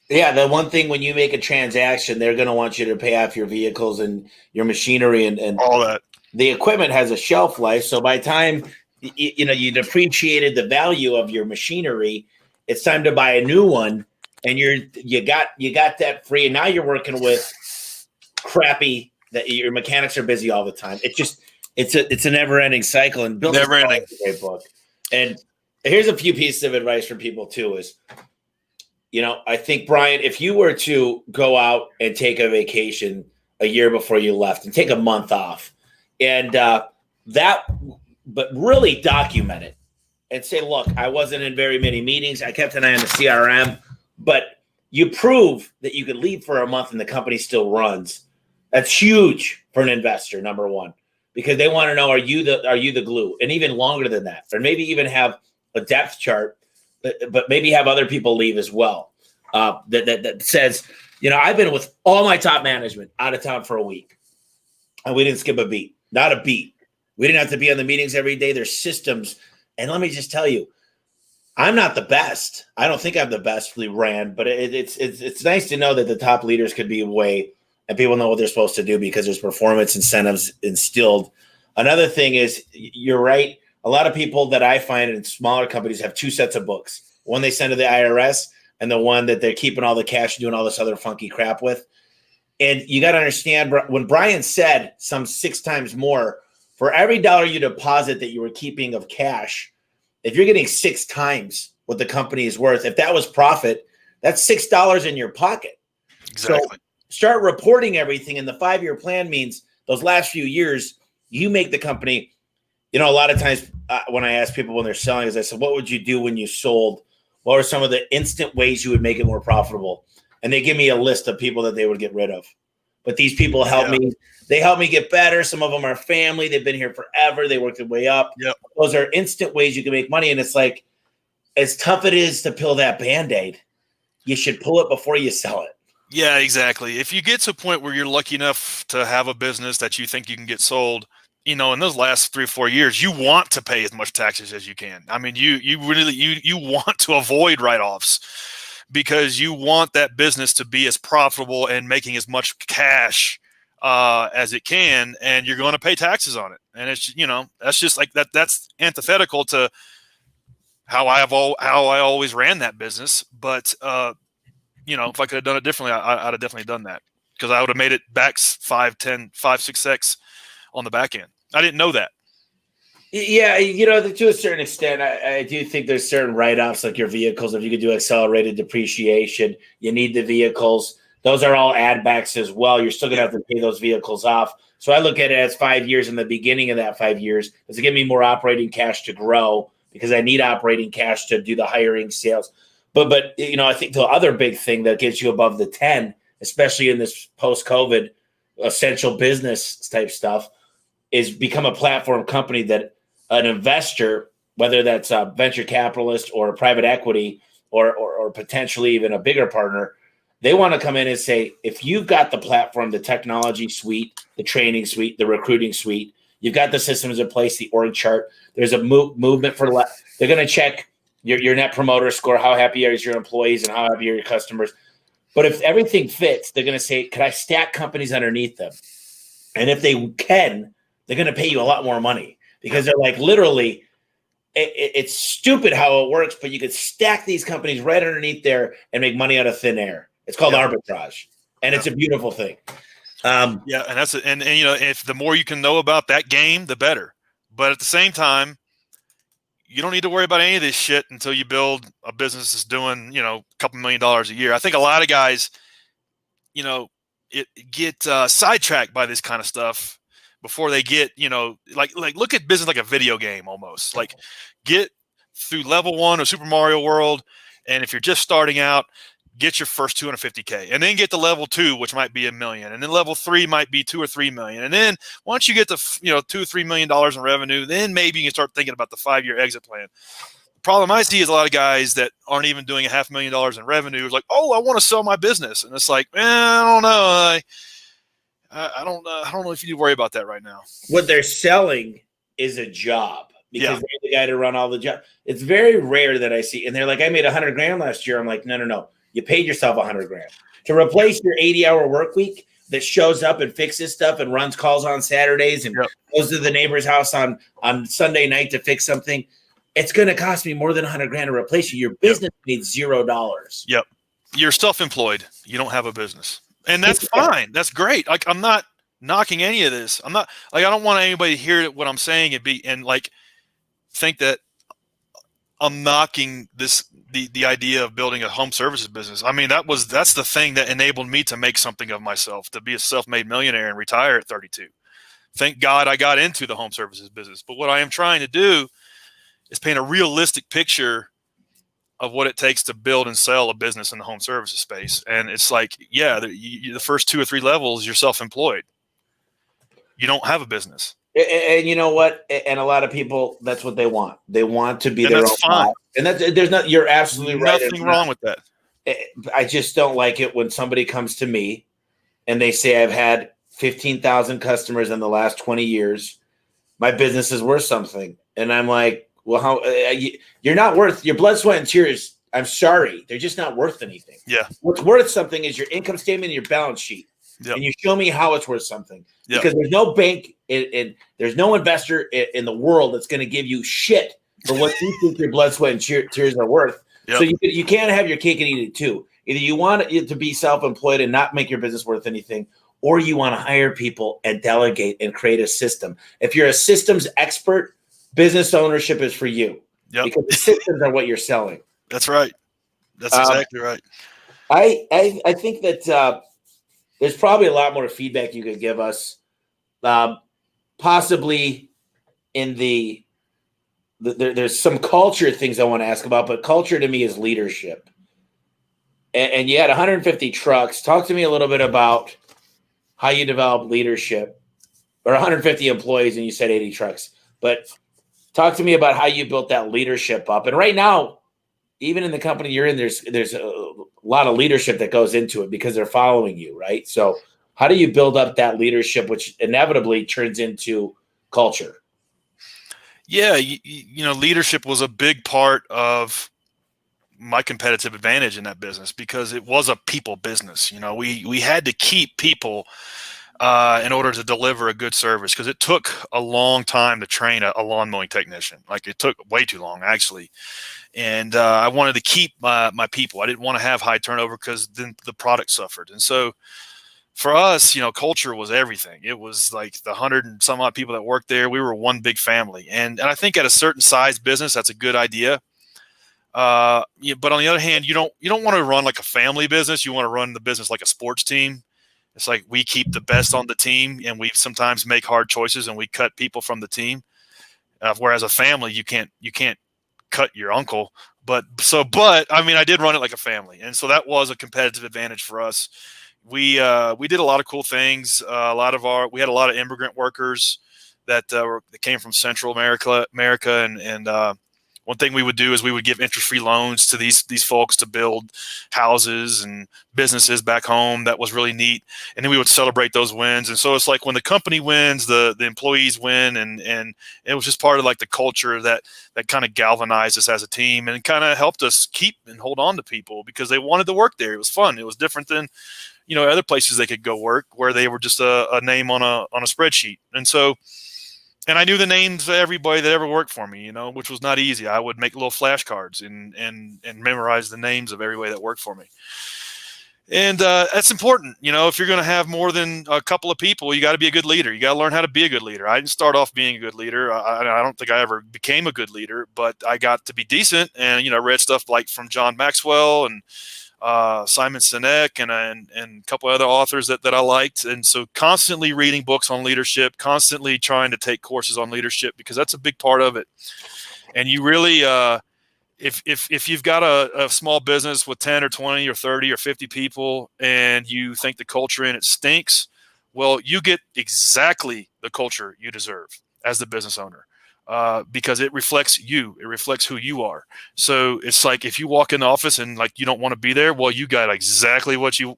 Yeah, the one thing, when you make a transaction, they're going to want you to pay off your vehicles and your machinery and all that. The equipment has a shelf life, so by the time you depreciated the value of your machinery, it's time to buy a new one, and you got that free, and now you're working with crappy that your mechanics are busy all the time. It's a never ending cycle, and Built Never ending. is a great book. And here's a few pieces of advice for people too is, I think, Bryan, if you were to go out and take a vacation a year before you left and take a month off, and but really document it and say, look, I wasn't in very many meetings. I kept an eye on the CRM, but you prove that you could leave for a month and the company still runs. That's huge for an investor, number one, because they want to know, are you the glue? And even longer than that, or maybe even have a depth chart, but maybe have other people leave as well. That says, I've been with all my top management out of town for a week, and we didn't skip a beat, not a beat. We didn't have to be on the meetings every day. There's systems. And let me just tell you, I'm not the best. I don't think I'm the best ran, but it's nice to know that the top leaders could be away and people know what they're supposed to do because there's performance incentives instilled. Another thing is, you're right. A lot of people that I find in smaller companies have 2 sets of books. One they send to the IRS, and the one that they're keeping all the cash and doing all this other funky crap with. And you got to understand, when Bryan said some 6 times more, for every dollar you deposit that you were keeping of cash, if you're getting 6 times what the company is worth, if that was profit, that's $6 in your pocket. Exactly. So start reporting everything. And the 5-year plan means those last few years, you make the company. A lot of times when I ask people when they're selling, I said, what would you do when you sold? What are some of the instant ways you would make it more profitable? And they give me a list of people that they would get rid of. But these people help me. They help me get better. Some of them are family. They've been here forever. They worked their way up. Yep. Those are instant ways you can make money. And it's like, as tough it is to peel that Band-Aid, you should pull it before you sell it. Yeah, exactly. If you get to a point where you're lucky enough to have a business that you think you can get sold, in those last 3 or 4 years, you want to pay as much taxes as you can. I mean, you want to avoid write-offs because you want that business to be as profitable and making as much cash as it can, and you're going to pay taxes on it. And it's that's just like that. That's antithetical to how I always ran that business. But if I could have done it differently, I'd have definitely done that, because I would have made it back 5, 10, 5, 6x on the back end. I didn't know that. Yeah, to a certain extent, I do think there's certain write-offs, like your vehicles. If you could do accelerated depreciation, you need the vehicles. Those are all add backs as well. You're still going to have to pay those vehicles off. So I look at it as 5 years. In the beginning of that 5 years, does it give me more operating cash to grow, because I need operating cash to do the hiring, sales. But I think the other big thing that gets you above the 10, especially in this post-COVID essential business type stuff, is become a platform company that an investor, whether that's a venture capitalist or a private equity or potentially even a bigger partner, they want to come in and say, if you've got the platform, the technology suite, the training suite, the recruiting suite, you've got the systems in place, the org chart, there's a movement for they're going to check your net promoter score, how happy are your employees and how happy are your customers. But if everything fits, they're going to say, could I stack companies underneath them? And if they can, they're going to pay you a lot more money, because they're like, literally, it's stupid how it works, but you could stack these companies right underneath there and make money out of thin air. It's called arbitrage, and it's a beautiful thing. And that's it. And if the more you can know about that game, the better. But at the same time, you don't need to worry about any of this shit until you build a business that's doing, a couple $1 million a year. I think a lot of guys, get sidetracked by this kind of stuff before they get, like look at business like a video game almost. Like, get through level 1 of Super Mario World, and if you're just starting out, get your first 250K, and then get to level 2, which might be $1 million, and then level 3 might be 2 or 3 million, and then once you get to $2 or $3 million in revenue, then maybe you can start thinking about the 5-year exit plan. The problem I see is a lot of guys that aren't even doing $500,000 in revenue is like, oh, I want to sell my business, and it's like, I don't know. I don't know if you need to worry about that right now. What they're selling is a job, because they're the guy to run all the jobs. It's very rare that I see, and they're like, I made $100,000 last year. I'm like, no. You paid yourself $100,000 to replace your 80-hour work week that shows up and fixes stuff and runs calls on Saturdays and goes to the neighbor's house on Sunday night to fix something. It's going to cost me more than $100,000 to replace you. Your business needs $0. Yep. You're self-employed. You don't have a business. And that's fine. That's great. Like, I'm not knocking any of this. I'm not like, I don't want anybody to hear what I'm saying and think that I'm knocking the idea of building a home services business. I mean, that's the thing that enabled me to make something of myself, to be a self-made millionaire and retire at 32. Thank God I got into the home services business. But what I am trying to do is paint a realistic picture of what it takes to build and sell a business in the home services space. And it's like, the first 2 or 3 levels, you're self-employed. You don't have a business. And you know what? And a lot of people, that's what they want. They want to be their own boss. And you're absolutely right. Nothing wrong with that. I just don't like it when somebody comes to me and they say, I've had 15,000 customers in the last 20 years. My business is worth something. And I'm like, well, how you're not worth your blood, sweat, and tears. I'm sorry. They're just not worth anything. Yeah. What's worth something is your income statement and your balance sheet. Yep. And you show me how it's worth something. Yep. Because there's no bank and there's no investor in the world that's going to give you shit for what you think your blood, sweat, and tears are worth. So you can't have your cake and eat it too. Either you want it to be self-employed and not make your business worth anything, or you want to hire people and delegate and create a system. If you're a systems expert, business ownership is for you because the systems are what you're selling. That's right. That's exactly right. I think that there's probably a lot more feedback you could give us, possibly in there's some culture things I want to ask about, but culture to me is leadership. And you had 150 trucks. Talk to me a little bit about how you develop leadership, or 150 employees, and you said 80 trucks. But talk to me about how you built that leadership up. And right now, even in the company you're in, there's a lot of leadership that goes into it because they're following you, right? So how do you build up that leadership, which inevitably turns into culture? Yeah, leadership was a big part of my competitive advantage in that business because it was a people business. We had to keep people in order to deliver a good service because it took a long time to train a lawn mowing technician. Like it took way too long, actually. And I wanted to keep my people. I didn't want to have high turnover because then the product suffered. And so for us, culture was everything. It was like the 100 and some odd people that worked there. We were one big family. And I think at a certain size business, that's a good idea. But on the other hand, you don't want to run like a family business. You want to run the business like a sports team. It's like we keep the best on the team, and we sometimes make hard choices, and we cut people from the team. Whereas a family, you can't cut your uncle. But I mean, I did run it like a family, and so that was a competitive advantage for us. We did a lot of cool things. We had a lot of immigrant workers that came from Central America, and one thing we would do is we would give interest-free loans to these folks to build houses and businesses back home. That was really neat. And then we would celebrate those wins. And so it's like when the company wins, the employees win, and it was just part of like the culture that kind of galvanized us as a team and kind of helped us keep and hold on to people because they wanted to work there. It was fun. It was different than other places they could go work where they were just a name on a spreadsheet. And I knew the names of everybody that ever worked for me, which was not easy. I would make little flashcards and memorize the names of everybody that worked for me. And that's important. If you're going to have more than a couple of people, you got to be a good leader. You got to learn how to be a good leader. I didn't start off being a good leader. I don't think I ever became a good leader, but I got to be decent. And, read stuff like from John Maxwell and Simon Sinek and a couple other authors that I liked. And so constantly reading books on leadership, constantly trying to take courses on leadership, because that's a big part of it. And you really, if you've got a small business with 10 or 20 or 30 or 50 people and you think the culture in it stinks, well, you get exactly the culture you deserve as the business owner. Because it reflects you. It reflects who you are. So it's like if you walk in the office and like you don't want to be there, well, you got exactly what you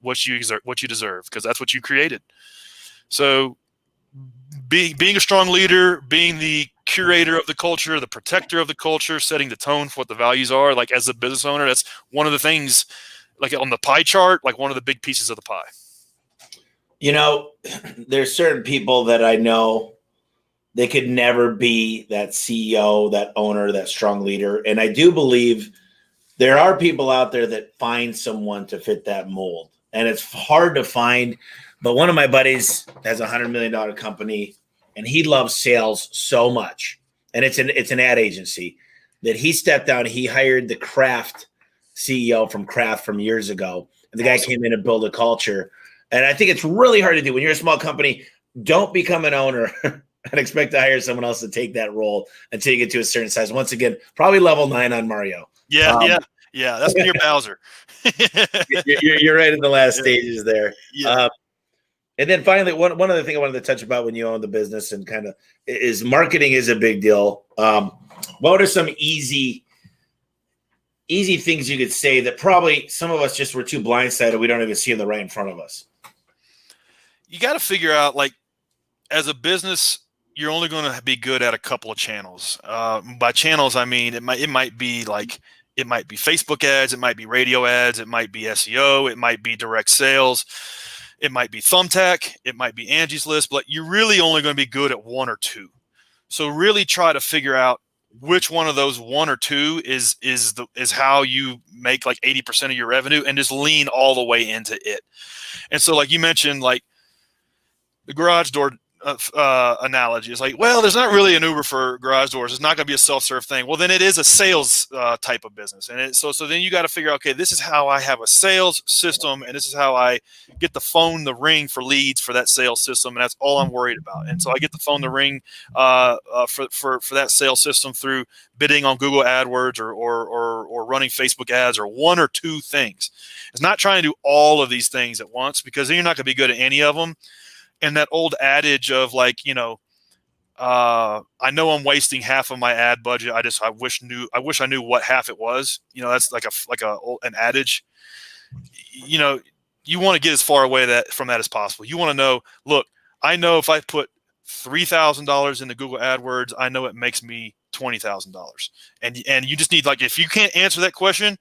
deserve because that's what you created. So being a strong leader, being the curator of the culture, the protector of the culture, setting the tone for what the values are, like as a business owner, that's one of the things, like on the pie chart, like one of the big pieces of the pie. There's certain people that I know. They could never be that CEO, that owner, that strong leader. And I do believe there are people out there that find someone to fit that mold. And it's hard to find. But one of my buddies has a $100 million company, and he loves sales so much. And it's an ad agency that he stepped down. He hired the Kraft CEO from Kraft from years ago. And the guy came in and built a culture. And I think it's really hard to do. When you're a small company, don't become an owner and expect to hire someone else to take that role until you get to a certain size. Once again, probably level 9 on Mario. Yeah. That's when you're Bowser. you're right in the last stages there. Yeah. And then finally, one other thing I wanted to touch about when you own the business and kind of is marketing is a big deal. What are some easy things you could say that probably some of us just were too blindsided, we don't even see them right in front of us? You got to figure out, like, as a business, you're only going to be good at a couple of channels. By channels, I mean it might be Facebook ads, it might be radio ads, it might be SEO, it might be direct sales, it might be Thumbtack, it might be Angie's List, but you're really only going to be good at one or two. So really try to figure out which one of those one or two is how you make like 80% of your revenue, and just lean all the way into it. And so, like you mentioned, like the garage door analogy is like, well, there's not really an Uber for garage doors. It's not going to be a self-serve thing. Well, then it is a sales type of business. And so then you got to figure out, okay, this is how I have a sales system, and this is how I get the phone the ring for leads for that sales system. And that's all I'm worried about. And so I get the phone the ring for that sales system through bidding on Google AdWords or running Facebook ads, or one or two things. It's not trying to do all of these things at once, because then you're not going to be good at any of them. And that old adage of like, I know I'm wasting half of my ad budget. I wish I knew what half it was. That's like an adage. You want to get as far away from that as possible. You want to know, look, I know if I put $3,000 into Google AdWords, I know it makes me $20,000. And you just need, like, if you can't answer that question,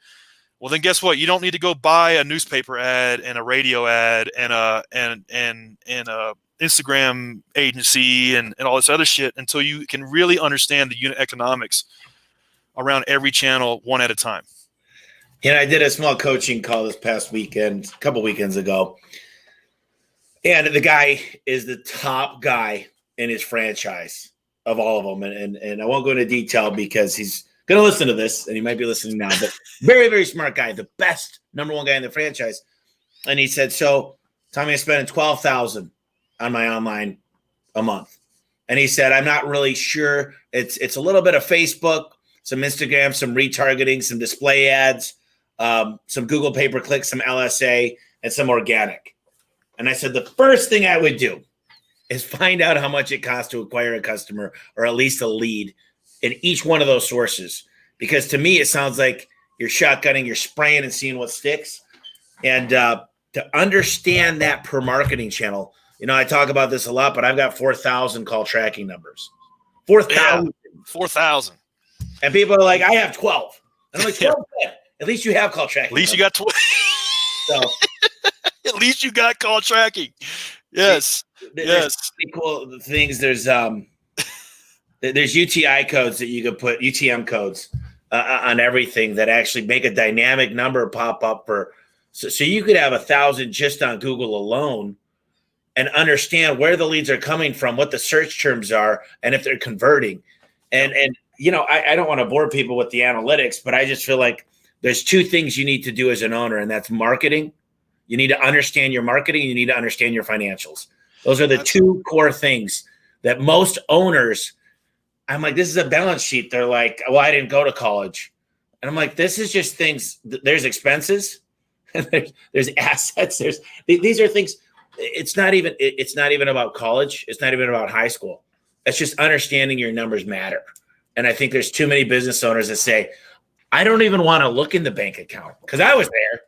well, then guess what? You don't need to go buy a newspaper ad and a radio ad and a Instagram agency and all this other shit until you can really understand the unit economics around every channel one at a time. I did a small coaching call this past weekend, a couple weekends ago. And the guy is the top guy in his franchise of all of them. And I won't go into detail because he's going to listen to this, and he might be listening now, but very, very smart guy, the best number one guy in the franchise. And he said, so Tommy, I'm spending $12,000 on my online a month. And he said, I'm not really sure. It's a little bit of Facebook, some Instagram, some retargeting, some display ads, some Google pay-per-click, some LSA, and some organic. And I said, the first thing I would do is find out how much it costs to acquire a customer, or at least a lead, in each one of those sources. Because to me, it sounds like you're shotgunning, you're spraying and seeing what sticks. And to understand that per marketing channel, I talk about this a lot, but I've got 4,000 call tracking numbers. 4,000. Yeah, 4,000. And people are like, I have 12. And I'm like, 12? Yeah. At least you have call tracking. At least you got 12. So, at least you got call tracking. Yes. There's pretty cool things. There's UTI codes that you can put, UTM codes on everything that actually make a dynamic number pop up so you could have 1,000 just on Google alone and understand where the leads are coming from, what the search terms are, and if they're converting. And I don't want to bore people with the analytics, but I just feel like there's two things you need to do as an owner, and that's marketing. You need to understand your marketing, and you need to understand your financials. Those are the two core things that most owners, I'm like, this is a balance sheet. They're like, well, I didn't go to college. And I'm like, this is just things. There's expenses, and there's assets. These are things. It's not even about college. It's not even about high school. It's just understanding your numbers matter. And I think there's too many business owners that say, I don't even want to look in the bank account because I was there.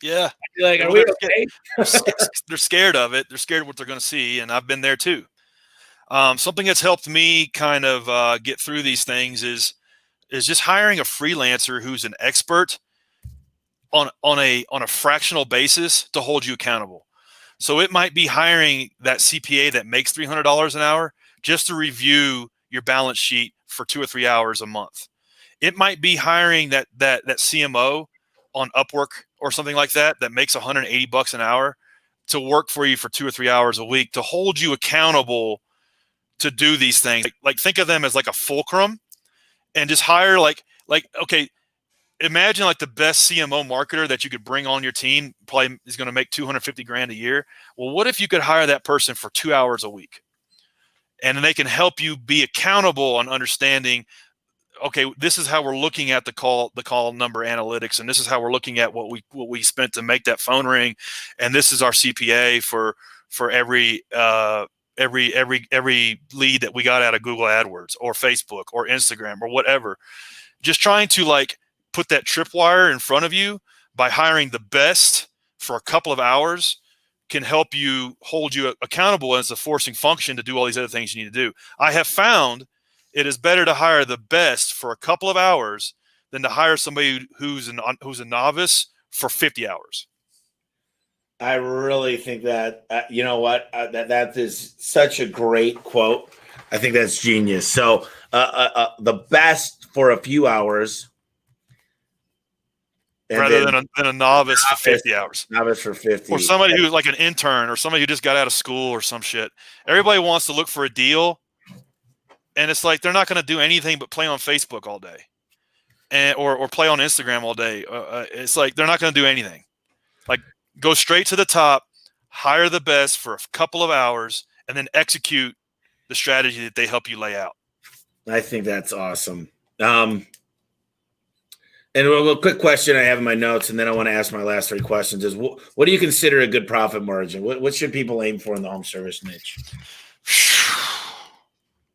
Yeah. Like, are we okay? They're scared of it. They're scared of what they're going to see. And I've been there too. Something that's helped me kind of get through these things is just hiring a freelancer who's an expert on a fractional basis to hold you accountable. So it might be hiring that CPA that makes $300 an hour just to review your balance sheet for 2 or 3 hours a month. It might be hiring that CMO on Upwork or something like that makes $180 an hour to work for you for 2 or 3 hours a week to hold you accountable to do these things. Like think of them as like a fulcrum, and just hire okay, imagine like the best CMO marketer that you could bring on your team probably is going to make $250,000 a year. Well, what if you could hire that person for 2 hours a week, and then they can help you be accountable on understanding, okay, this is how we're looking at the call number analytics, and this is how we're looking at what we spent to make that phone ring, and this is our CPA for every lead that we got out of Google AdWords or Facebook or Instagram or whatever. Just trying to put that tripwire in front of you by hiring the best for a couple of hours can help you hold you accountable as a forcing function to do all these other things you need to do. I have found it is better to hire the best for a couple of hours than to hire somebody who's a novice for 50 hours. I really think that, you know what, that is such a great quote. I think that's genius. So the best for a few hours, and rather then than a novice for 50 hours. novice for 50. Or somebody who's like an intern or somebody who just got out of school or some shit. Everybody wants to look for a deal. And it's like they're not going to do anything but play on Facebook all day, or play on Instagram all day. It's like they're not going to do anything. Like, go straight to the top, hire the best for a couple of hours, and then execute the strategy that they help you lay out. I think that's awesome. And a quick question I have in my notes, and then I want to ask my last 3 questions is, what do you consider a good profit margin? What should people aim for in the home service niche?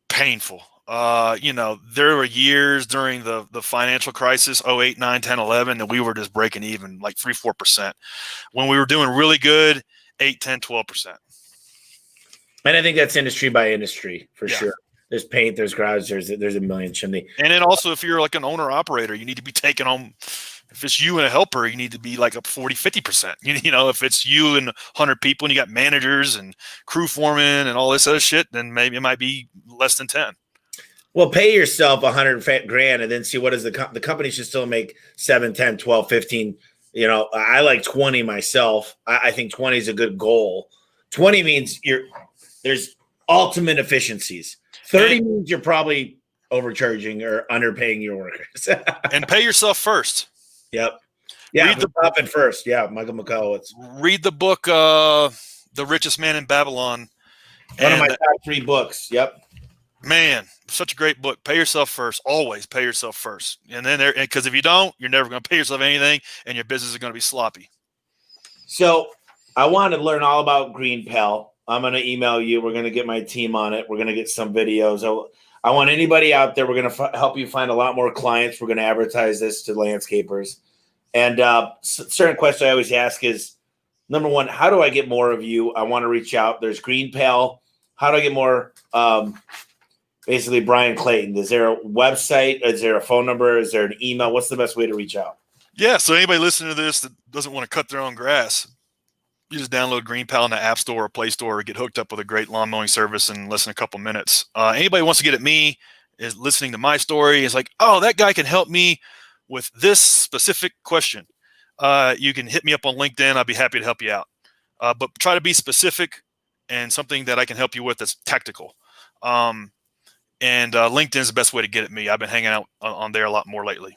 Painful. There were years during the financial crisis, 08, 9, 10, 11, that we were just breaking even like 3-4%. When we were doing really good, 8, 10, 12%. And I think that's industry by industry for Yeah. sure. There's paint, there's garage, there's a million chimney. And then also, if you're like an owner operator, you need to be taking home. If it's you and a helper, you need to be like up 40, 50%. You know, if it's you and 100 people and you got managers and crew foremen and all this other shit, then maybe it might be less than 10. Well, pay yourself $100,000 and then see what is the company should still make 7, 10, 12, 15. You know, I like 20 myself. I think 20 is a good goal. 20 means there's ultimate efficiencies. 30 means you're probably overcharging or underpaying your workers. And pay yourself first. Yep. Yeah, read the profit first. Yeah, Michael McCullough. Read the book, The Richest Man in Babylon. One of my top 3 books. Yep. Man, such a great book. Pay yourself first. Always pay yourself first. And then because if you don't, you're never going to pay yourself anything, and your business is going to be sloppy. So I want to learn all about GreenPal. I'm going to email you. We're going to get my team on it. We're going to get some videos. I want anybody out there. We're going to help you find a lot more clients. We're going to advertise this to landscapers. And certain question I always ask is, number one, how do I get more of you? I want to reach out. There's GreenPal. How do I get more? Basically, Bryan Clayton. Is there a website? Is there a phone number? Is there an email? What's the best way to reach out? Yeah, so anybody listening to this that doesn't want to cut their own grass, you just download GreenPal in the App Store or Play Store, or get hooked up with a great lawn mowing service in less than a couple minutes. Anybody who wants to get at me, is listening to my story, is like, oh, that guy can help me with this specific question. You can hit me up on LinkedIn. I'd be happy to help you out. But try to be specific and something that I can help you with that's tactical. And LinkedIn is the best way to get at me. I've been hanging out on there a lot more lately.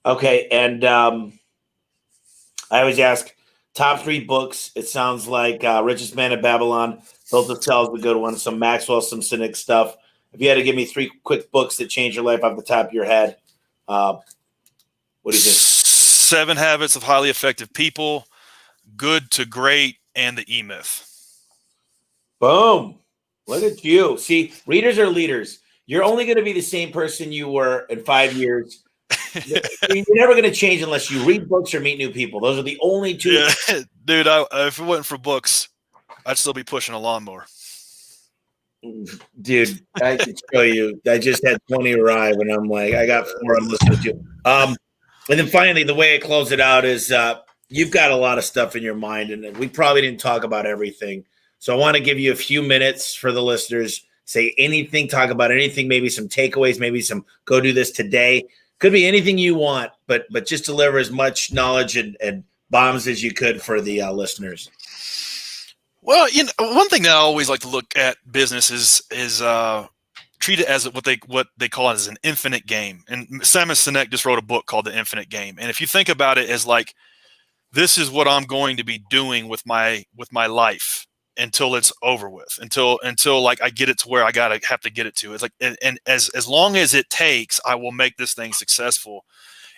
Okay. And I always ask top 3 books. It sounds like Richest Man in Babylon, Built to Sell is a good one. Some Maxwell, some Cynic stuff. If you had to give me 3 quick books that changed your life off the top of your head, what do you think? 7 Habits of Highly Effective People, Good to Great, and The E-Myth. Boom. Look at you. See, readers are leaders. You're only going to be the same person you were in 5 years. You're never going to change unless you read books or meet new people. Those are the only 2. Yeah. Dude, if it wasn't for books, I'd still be pushing a lawnmower. Dude, I can show you. I just had 20 arrive, and I'm like, I got 4 I'm listening to. And then finally, the way I close it out is you've got a lot of stuff in your mind, and we probably didn't talk about everything. So I want to give you a few minutes for the listeners. Say anything, talk about anything, maybe some takeaways, maybe some go do this today. Could be anything you want, but just deliver as much knowledge and bombs as you could for the listeners. Well, one thing that I always like to look at business is treat it as what they call it as an infinite game. And Simon Sinek just wrote a book called The Infinite Game. And if you think about it as like, this is what I'm going to be doing with my life until it's over with, until like I get it to where I have to get it to. It's like, and as long as it takes, I will make this thing successful.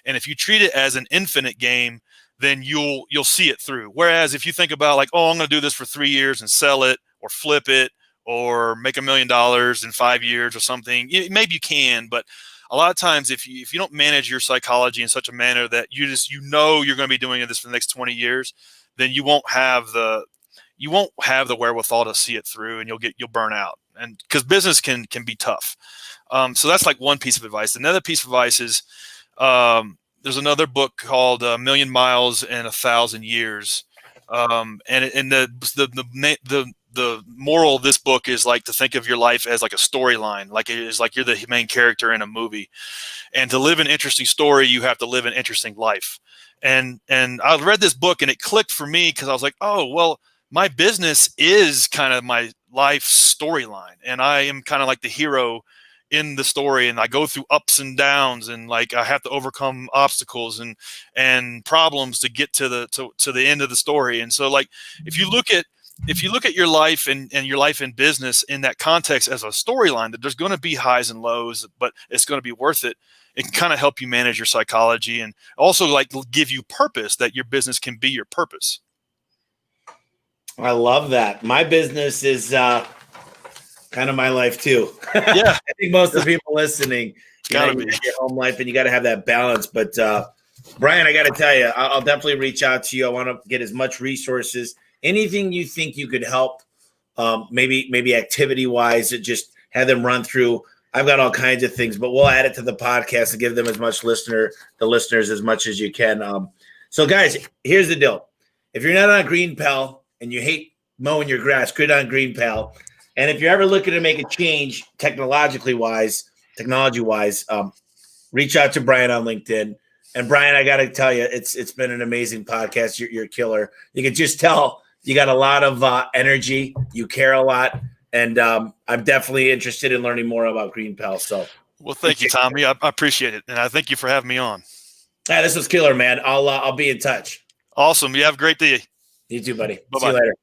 And if you treat it as an infinite game, then you'll see it through. Whereas if you think about like, oh, I'm going to do this for 3 years and sell it or flip it or make $1 million in 5 years or something, maybe you can, but a lot of times if you don't manage your psychology in such a manner that you're going to be doing this for the next 20 years, then you won't have the wherewithal to see it through, and you'll burn out. And because business can be tough. So that's like one piece of advice. Another piece of advice is, there's another book called A Million Miles in 1,000 Years. And the the moral of this book is like to think of your life as like a storyline, like it is like you're the main character in a movie. And to live an interesting story, you have to live an interesting life. And I read this book and it clicked for me because I was like, oh, well, my business is kind of my life storyline. And I am kind of like the hero in the story. And I go through ups and downs, and like I have to overcome obstacles and problems to get to the end of the story. And so like if you look at your life and your life in business in that context as a storyline, that there's going to be highs and lows, but it's going to be worth it. It can kind of help you manage your psychology and also like give you purpose, that your business can be your purpose. I love that. My business is kind of my life too. Yeah. I think most of the people listening, You got your home life, and you got to have that balance. But Bryan, I got to tell you, I'll definitely reach out to you. I want to get as much resources, anything you think you could help, maybe activity wise, just have them run through. I've got all kinds of things, but we'll add it to the podcast and give them as much the listeners as much as you can. So guys, here's the deal. If you're not on GreenPal and you hate mowing your grass, get on GreenPal. And if you're ever looking to make a change technology wise, reach out to Bryan on LinkedIn. And Bryan, I got to tell you, it's been an amazing podcast. You're a killer. You can just tell you got a lot of energy. You care a lot. And I'm definitely interested in learning more about GreenPal. So, well, thank you, Tommy. I appreciate it, and I thank you for having me on. Yeah, this was killer, man. I'll be in touch. Awesome. You have a great day. You too, buddy. Bye-bye. See you later.